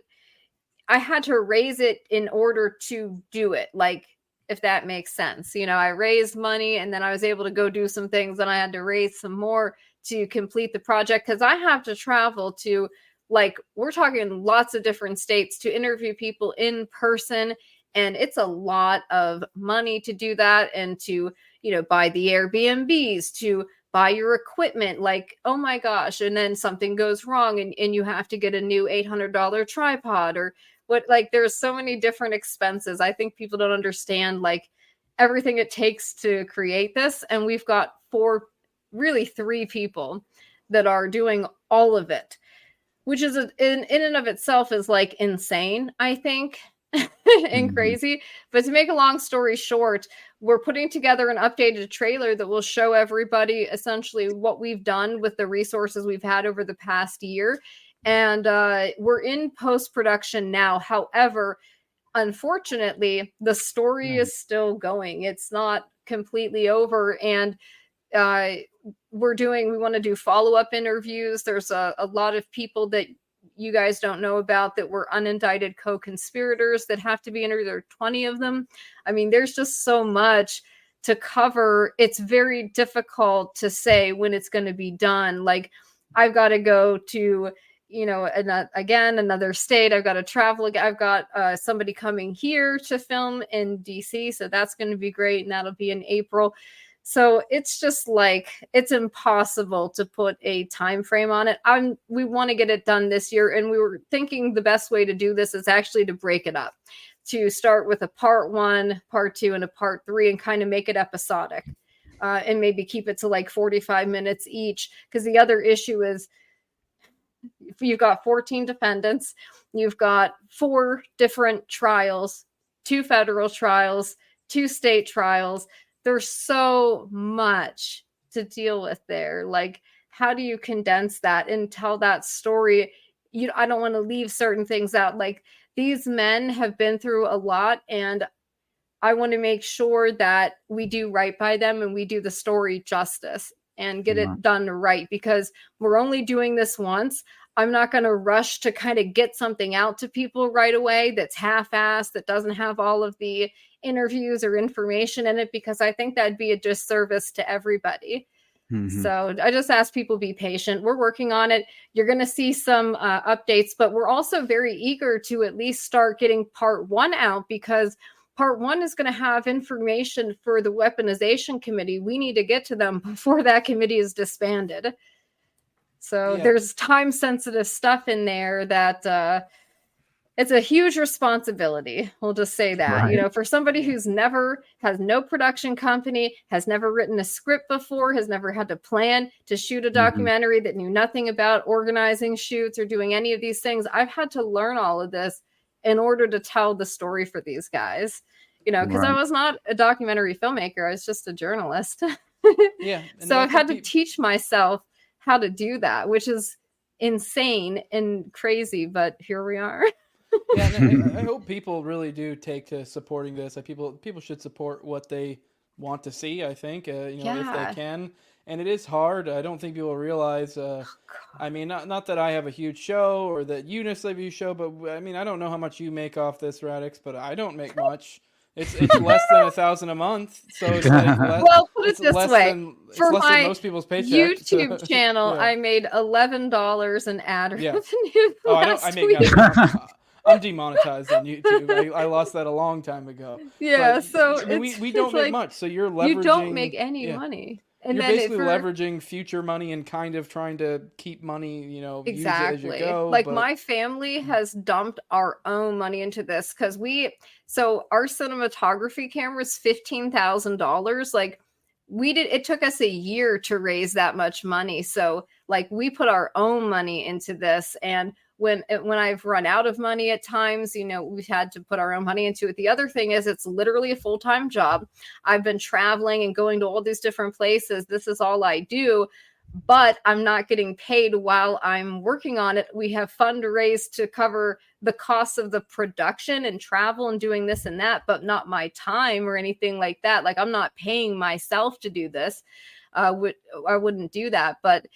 I had to raise it in order to do it. Like, if that makes sense. You know, I raised money and then I was able to go do some things, and I had to raise some more to complete the project, because I have to travel to, like, we're talking lots of different states to interview people in person. And it's a lot of money to do that, and to, you know, buy the Airbnbs, to buy your equipment, like, oh my gosh. And then something goes wrong and you have to get a new $800 tripod, or what, like, there's so many different expenses. I think people don't understand like everything it takes to create this. And we've got 3 people that are doing all of it, which is in and of itself is like insane, I think, and crazy. But to make a long story short, we're putting together an updated trailer that will show everybody essentially what we've done with the resources we've had over the past year. And we're in post-production now. However, unfortunately, the story is still going. It's not completely over. And we want to do follow-up interviews. There's a lot of people that you guys don't know about that were unindicted co-conspirators that have to be interviewed. There are 20 of them. I mean, there's just so much to cover. It's very difficult to say when it's going to be done. Like, I've got to go to, you know, another state. I've got to travel. I've got somebody coming here to film in DC. So that's going to be great. And that'll be in April. So it's just like, it's impossible to put a time frame on it. We want to get it done this year. And we were thinking the best way to do this is actually to break it up, to start with a part 1, part 2, and a part 3, and kind of make it episodic, and maybe keep it to like 45 minutes each. Because the other issue is, if you've got 14 defendants, you've got 4 different trials, 2 federal trials, 2 state trials. There's so much to deal with there. Like, how do you condense that and tell that story? I don't want to leave certain things out. Like, these men have been through a lot, and I want to make sure that we do right by them and we do the story justice and get it done right, because we're only doing this once. I'm not going to rush to kind of get something out to people right away that's half-assed, that doesn't have all of the interviews or information in it, because I think that'd be a disservice to everybody. So I just ask people be patient. We're working on it. You're going to see some updates, but we're also very eager to at least start getting part 1 out, because part 1 is going to have information for the weaponization committee. We need to get to them before that committee is disbanded. So there's time sensitive stuff in there that it's a huge responsibility. We'll just say that, Right. For somebody who's has no production company, has never written a script before, has never had to plan to shoot a documentary, that knew nothing about organizing shoots or doing any of these things. I've had to learn all of this in order to tell the story for these guys, because I was not a documentary filmmaker. I was just a journalist. So I've had to teach myself how to do that, which is insane and crazy, but here we are. I hope people really do take to supporting this. People should support what they want to see. I think if they can, and it is hard. I don't think people realize. I mean, not that I have a huge show or that you necessarily have a huge show, but I mean, I don't know how much you make off this, Radix, but I don't make much. It's less than $1,000 a month, so it's like well, put it this way: for my most people's paycheck, YouTube channel, I made $11 in ad revenue. I'm demonetized on YouTube. I lost that a long time ago. Yeah, so we don't make much. So you're leveraging. You don't make any money. And you're basically leveraging future money and kind of trying to keep money, exactly. Use it as you go. Like my family has dumped our own money into this because our cinematography camera is $15,000. Like it took us a year to raise that much money. So like we put our own money into this, and when I've run out of money at times, we've had to put our own money into it. The other thing is it's literally a full-time job. I've been traveling and going to all these different places. This is all I do, but I'm not getting paid while I'm working on it. We have fundraised to cover the costs of the production and travel and doing this and that, but not my time or anything like that. Like I'm not paying myself to do this. I wouldn't do that, but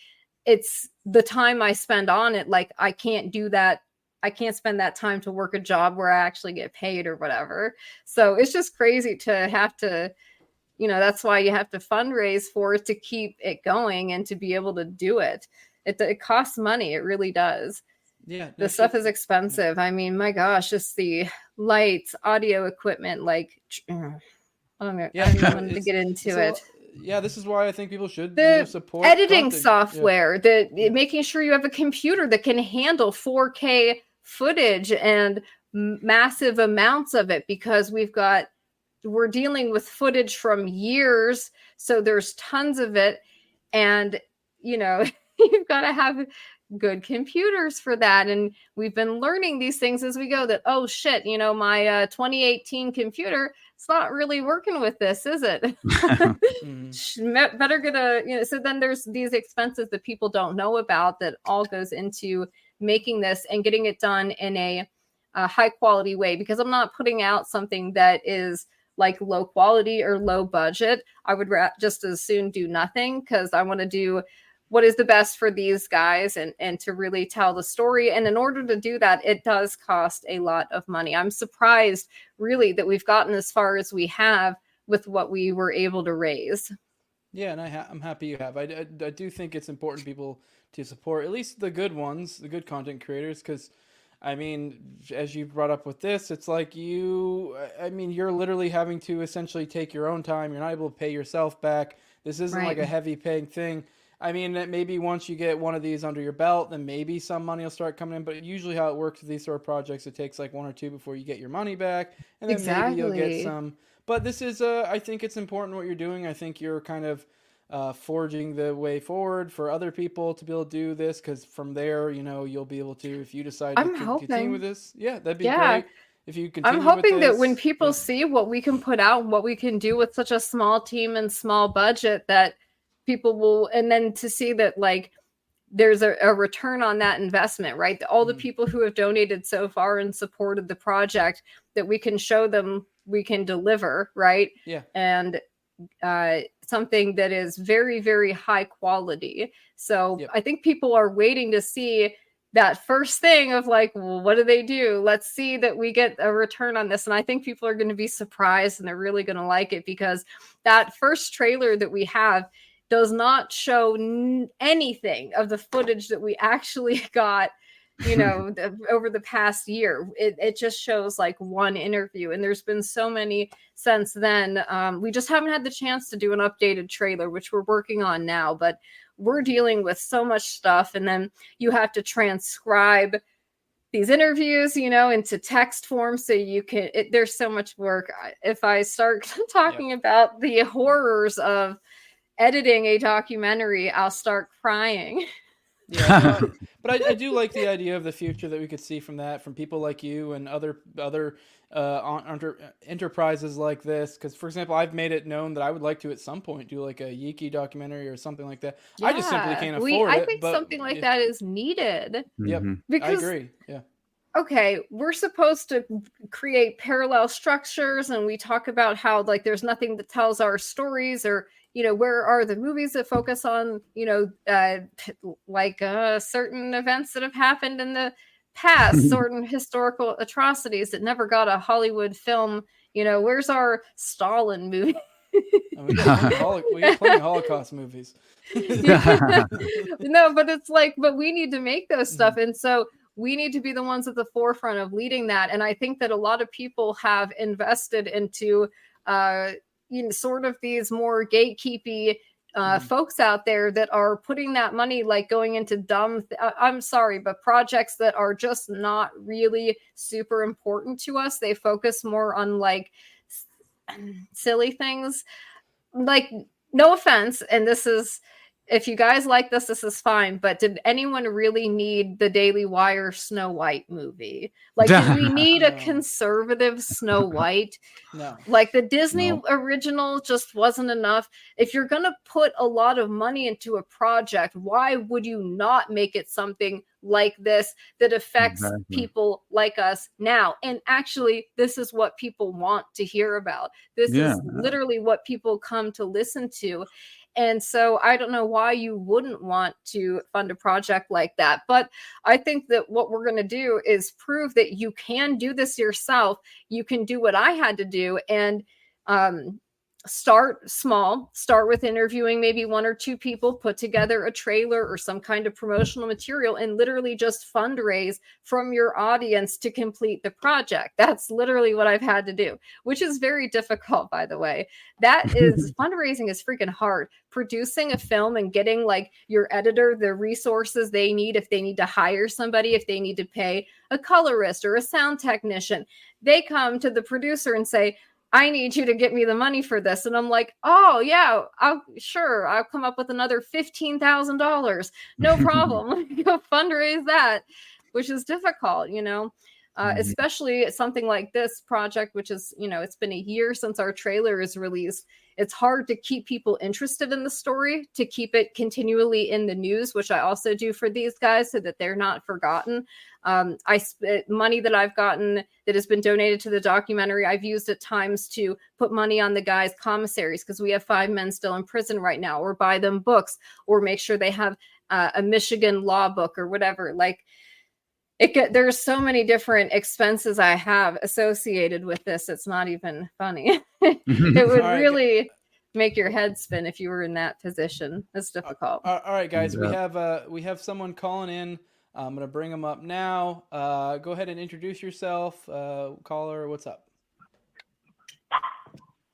it's the time I spend on it. Like I can't do that. I can't spend that time to work a job where I actually get paid or whatever. So it's just crazy to have to, that's why you have to fundraise for it to keep it going and to be able to do it. It costs money. It really does. Yeah. The stuff is expensive. I mean, my gosh, just the lights, audio equipment, like, I don't know. I don't want to get into it. Yeah, this is why I think people should support editing software, making sure you have a computer that can handle 4K footage and massive amounts of it, because we're dealing with footage from years. So there's tons of it. And, you've got to have good computers for that. And we've been learning these things as we go that, oh shit, my 2018 computer, it's not really working with this, is it? Better get so then there's these expenses that people don't know about that all goes into making this and getting it done in a high quality way, because I'm not putting out something that is like low quality or low budget. I would just as soon do nothing, because I want to do what is the best for these guys and to really tell the story. And in order to do that, it does cost a lot of money. I'm surprised really that we've gotten as far as we have with what we were able to raise. Yeah, and I'm happy you have. I do think it's important people to support at least the good ones, the good content creators, because I mean, as you brought up with this, it's like you're literally having to essentially take your own time. You're not able to pay yourself back. This isn't like a heavy paying thing. I mean, maybe once you get one of these under your belt, then maybe some money will start coming in. But usually how it works with these sort of projects, it takes like one or two before you get your money back. And then maybe you'll get some. But this is, I think it's important what you're doing. I think you're kind of forging the way forward for other people to be able to do this. Because from there, you'll be able to, if you decide to continue with this. Yeah, that'd be great. If you continue I'm hoping with this, that when people see what we can put out, what we can do with such a small team and small budget, that people will, and then to see that like there's a return on that investment, right? All the people who have donated so far and supported the project, that we can show them we can deliver, right? Yeah. And something that is very, very high quality. So I think people are waiting to see that first thing of like, well, what do they do? Let's see that we get a return on this. And I think people are going to be surprised and they're really going to like it, because that first trailer that we have does not show anything of the footage that we actually got you know, over the past year. It just shows like one interview, and there's been so many since then. We just haven't had the chance to do an updated trailer, which we're working on now, but we're dealing with so much stuff. And then you have to transcribe these interviews, you know, into text form, so you can, there's so much work. If I start talking about the horrors of editing a documentary, I'll start crying. Yeah, but I do like the idea of the future that we could see from that, from people like you and other enterprises like this. Because, for example, I've made it known that I would like to at some point do like a Yiki documentary or something like that. Yeah, I just simply can't afford it. I think something like that is needed. Yep, because, I agree. Yeah. Okay, we're supposed to create parallel structures, and we talk about how like there's nothing that tells our stories, or you know, where are the movies that focus on, you know, certain events that have happened in the past, certain historical atrocities that never got a Hollywood film. You know, where's our Stalin movie? We got plenty of Holocaust movies. No, but it's like, but we need to make those stuff, and so we need to be the ones at the forefront of leading that. And I think that a lot of people have invested into sort of these more gatekeepy folks out there that are putting that money like going into dumb I'm sorry, but projects that are just not really super important to us. They focus more on like silly things. Like, no offense, and this is, if you guys like this is fine, but did anyone really need the Daily Wire Snow White movie? Like, did we need a conservative Snow White? No. Like, the Disney original just wasn't enough. If you're going to put a lot of money into a project, why would you not make it something like this that affects people like us now? And actually, this is what people want to hear about. This is literally what people come to listen to. And so I don't know why you wouldn't want to fund a project like that. But I think that what we're going to do is prove that you can do this yourself. You can do what I had to do, and start small, start with interviewing maybe one or two people, put together a trailer or some kind of promotional material, and literally just fundraise from your audience to complete the project. That's literally what I've had to do, which is very difficult, by the way. That is, fundraising is freaking hard. Producing a film and getting like your editor the resources they need, if they need to hire somebody, if they need to pay a colorist or a sound technician, they come to the producer and say, I need you to get me the money for this. And I'm like, oh yeah, I'll come up with another $15,000. No problem. Go fundraise that, which is difficult, you know, especially something like this project, which is, you know, it's been a year since our trailer is released. It's hard to keep people interested in the story, to keep it continually in the news, which I also do for these guys so that they're not forgotten. Money that I've gotten that has been donated to the documentary, I've used at times to put money on the guys' commissaries, because we have 5 men still in prison right now, or buy them books, or make sure they have a Michigan law book or whatever. Like, there's so many different expenses I have associated with this. It's not even funny. It would really make your head spin if you were in that position. It's difficult. All right, guys, we have someone calling in. I'm going to bring them up now. Go ahead and introduce yourself, caller. What's up?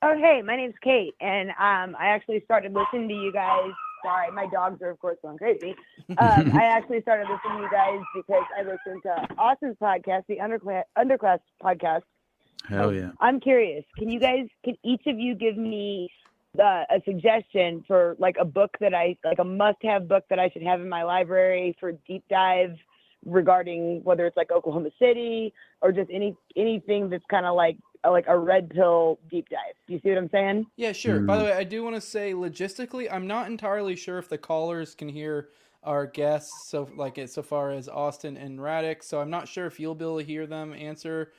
Oh, hey, my name's Kate, and I actually started listening to you guys. Sorry, my dogs are, of course, going crazy. I actually started listening to you guys because I listened to Austin's podcast, the Underclass podcast. Hell yeah. I'm curious. Can each of you give me a suggestion for like a book that a must-have book that I should have in my library for deep dive regarding whether it's like Oklahoma City or just anything that's kind of like a red pill deep dive. Do you see what I'm saying? Yeah, sure. By the way, I do want to say logistically, I'm not entirely sure if the callers can hear our guests, so far as Austin and Radix. So I'm not sure if you'll be able to hear them answer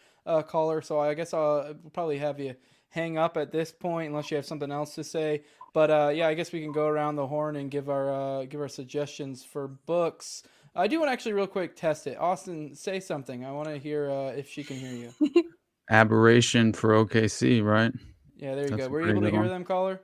caller. So I guess I'll probably have you hang up at this point unless you have something else to say. But yeah, I guess we can go around the horn and give our suggestions for books. I do want to actually real quick test it. Austin, say something. I want to hear if she can hear you. Aberration for OKC, right? Yeah, there you go. Were you able to hear them, caller?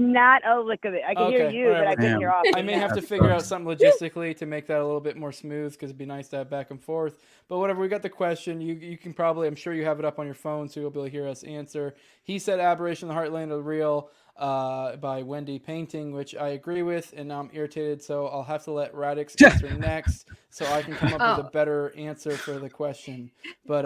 Not a lick of it. I can hear you, but I couldn't hear off. I may have to figure out something logistically to make that a little bit more smooth because it'd be nice to have back and forth. But whatever, we got the question. You can probably, I'm sure you have it up on your phone, so you'll be able to hear us answer. He said Aberration, the Heartland of the Real by Wendy Painting, which I agree with, and now I'm irritated, so I'll have to let Radix answer next so I can come up with a better answer for the question. But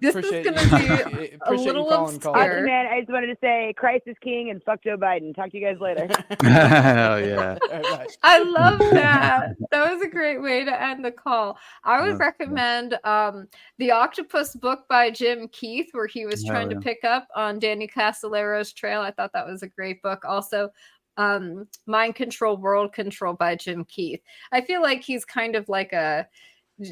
this is going to be a little obscure. Man, I just wanted to say Christ is King and fuck Joe Biden. Talk to you guys later. Hell yeah. Right. I love that. That was a great way to end the call. I would recommend The Octopus book by Jim Keith, where he was trying to pick up on Danny Castellero's trail. I thought that was a great book. Also, Mind Control, World Control by Jim Keith. I feel like he's kind of like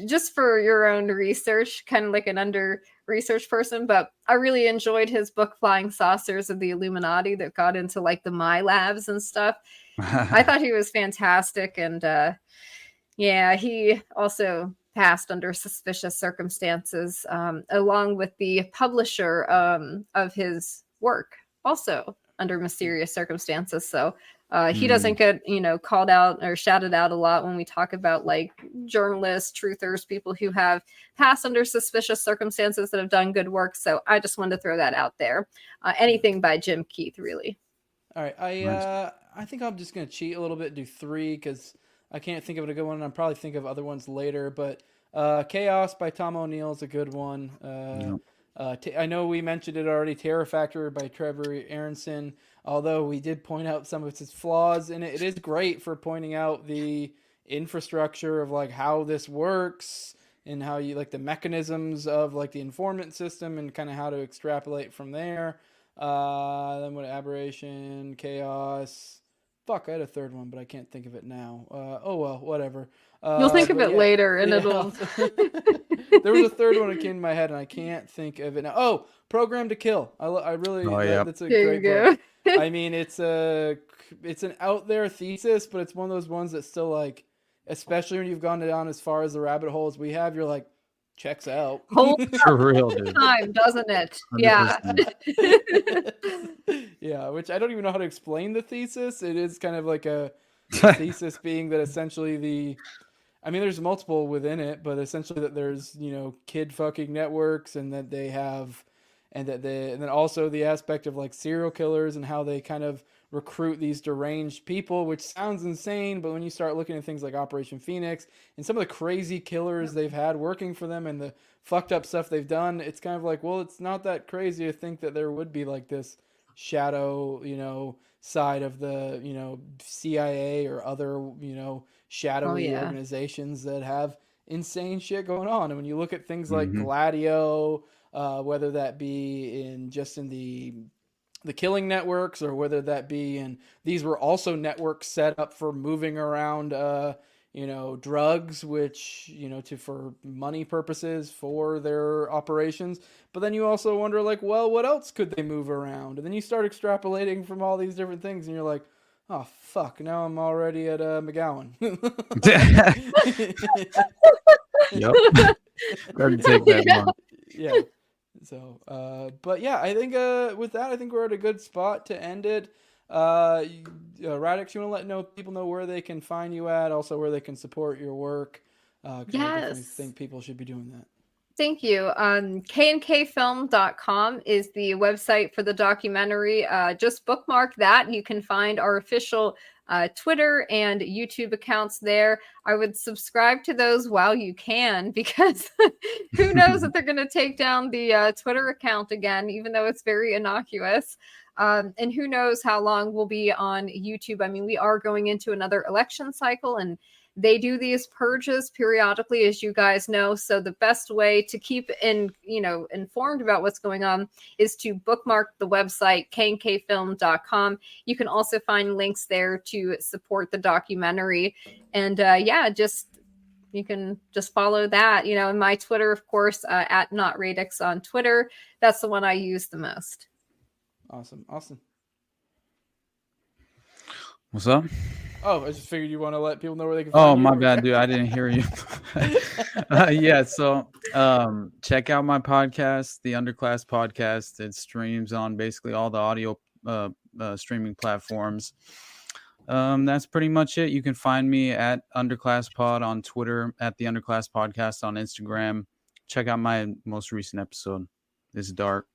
just for your own research, kind of like an under-researched person, but I really enjoyed his book, Flying Saucers of the Illuminati, that got into like the My Labs and stuff. I thought he was fantastic, and he also passed under suspicious circumstances, along with the publisher of his work, also under mysterious circumstances. So he doesn't get, called out or shouted out a lot when we talk about like journalists, truthers, people who have passed under suspicious circumstances that have done good work. So I just wanted to throw that out there. Anything by Jim Keith, really. All right. I think I'm just going to cheat a little bit, do 3, because I can't think of a good one. And I'll probably think of other ones later, but Chaos by Tom O'Neill is a good one. I know we mentioned it already, Terror Factor by Trevor Aronson, although we did point out some of its flaws, and it is great for pointing out the infrastructure of like how this works and how you like the mechanisms of like the informant system and kind of how to extrapolate from there. Then what, Aberration, Chaos. Fuck, I had a third one, but I can't think of it now. Oh well, whatever. You'll think of it later, and it'll... There was a third one that came in my head, and I can't think of it now. Oh, Program to Kill. I really... That's a great book. I mean, it's an out there thesis, but it's one of those ones that still, like, especially when you've gone down as far as the rabbit holes we have, you're like, checks out. For real, dude. Time, doesn't it? 100%. Yeah. Yeah, which I don't even know how to explain the thesis. It is kind of like a thesis being that essentially there's multiple within it, but essentially that there's, kid fucking networks and that they have, and then also the aspect of like serial killers and how they kind of recruit these deranged people, which sounds insane, but when you start looking at things like Operation Phoenix and some of the crazy killers they've had working for them and the fucked up stuff they've done, it's kind of like, well, it's not that crazy to think that there would be like this shadow, side of the, CIA or other, shadowy organizations that have insane shit going on. And when you look at things like Gladio, whether that be in the killing networks or whether that be in, these were also networks set up for moving around, drugs, which, for money purposes for their operations. But then you also wonder like, well, what else could they move around? And then you start extrapolating from all these different things and you're like, oh, fuck, now I'm already at McGowan. Yep. Hard to take that one. Yeah. So, but yeah, I think with that, I think we're at a good spot to end it. Radix, you want to let people know where they can find you at, also where they can support your work? I definitely think people should be doing that. Thank you. KNKfilm.com is the website for the documentary. Just bookmark that. You can find our official Twitter and YouTube accounts there. I would subscribe to those while you can, because who knows if they're going to take down the Twitter account again, even though it's very innocuous. And who knows how long we'll be on YouTube. I mean, we are going into another election cycle, and they do these purges periodically, as you guys know. So the best way to keep informed about what's going on is to bookmark the website, KNKfilm.com. You can also find links there to support the documentary. And you can just follow that. And my Twitter, of course, at NotRadix on Twitter. That's the one I use the most. Awesome. What's up? Oh, I just figured you want to let people know where they can find you. My bad, dude. I didn't hear you. So check out my podcast, the Underclass podcast. It streams on basically all the audio streaming platforms. That's pretty much it. You can find me at Underclass Pod on Twitter, at the Underclass Podcast on Instagram. Check out my most recent episode. It's dark.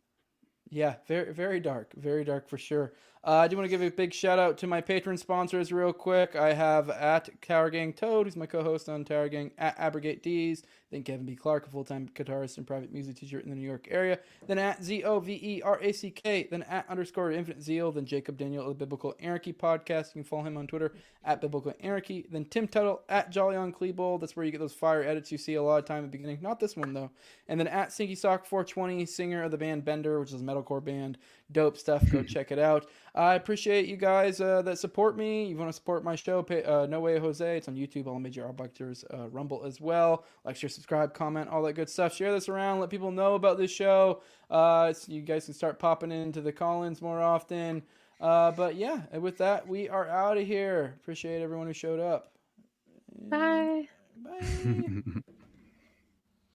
Yeah, very, very dark for sure. I do want to give a big shout out to my patron sponsors real quick. I have at Tower Gang Toad, who's my co-host on Tower Gang, at Abrogate D's, then Kevin B. Clark, a full-time guitarist and private music teacher in the New York area, then at ZOVERACK, then at _Infinite Zeal, then Jacob Daniel of the Biblical Anarchy Podcast. You can follow him on Twitter at Biblical Anarchy, then Tim Tuttle at Jolly on Klebold. That's where you get those fire edits you see a lot of time at the beginning. Not this one, though. And then at Sinky Sock 420, singer of the band Bender, which is a metalcore band. Dope stuff. Go check it out. I appreciate you guys that support me. You want to support my show, No Way Jose. It's on YouTube, all major arbiters, Rumble as well. Like, share, subscribe, comment, all that good stuff. Share this around. Let people know about this show. So you guys can start popping into the call-ins more often. But yeah, and with that, we are out of here. Appreciate everyone who showed up. Bye. Bye.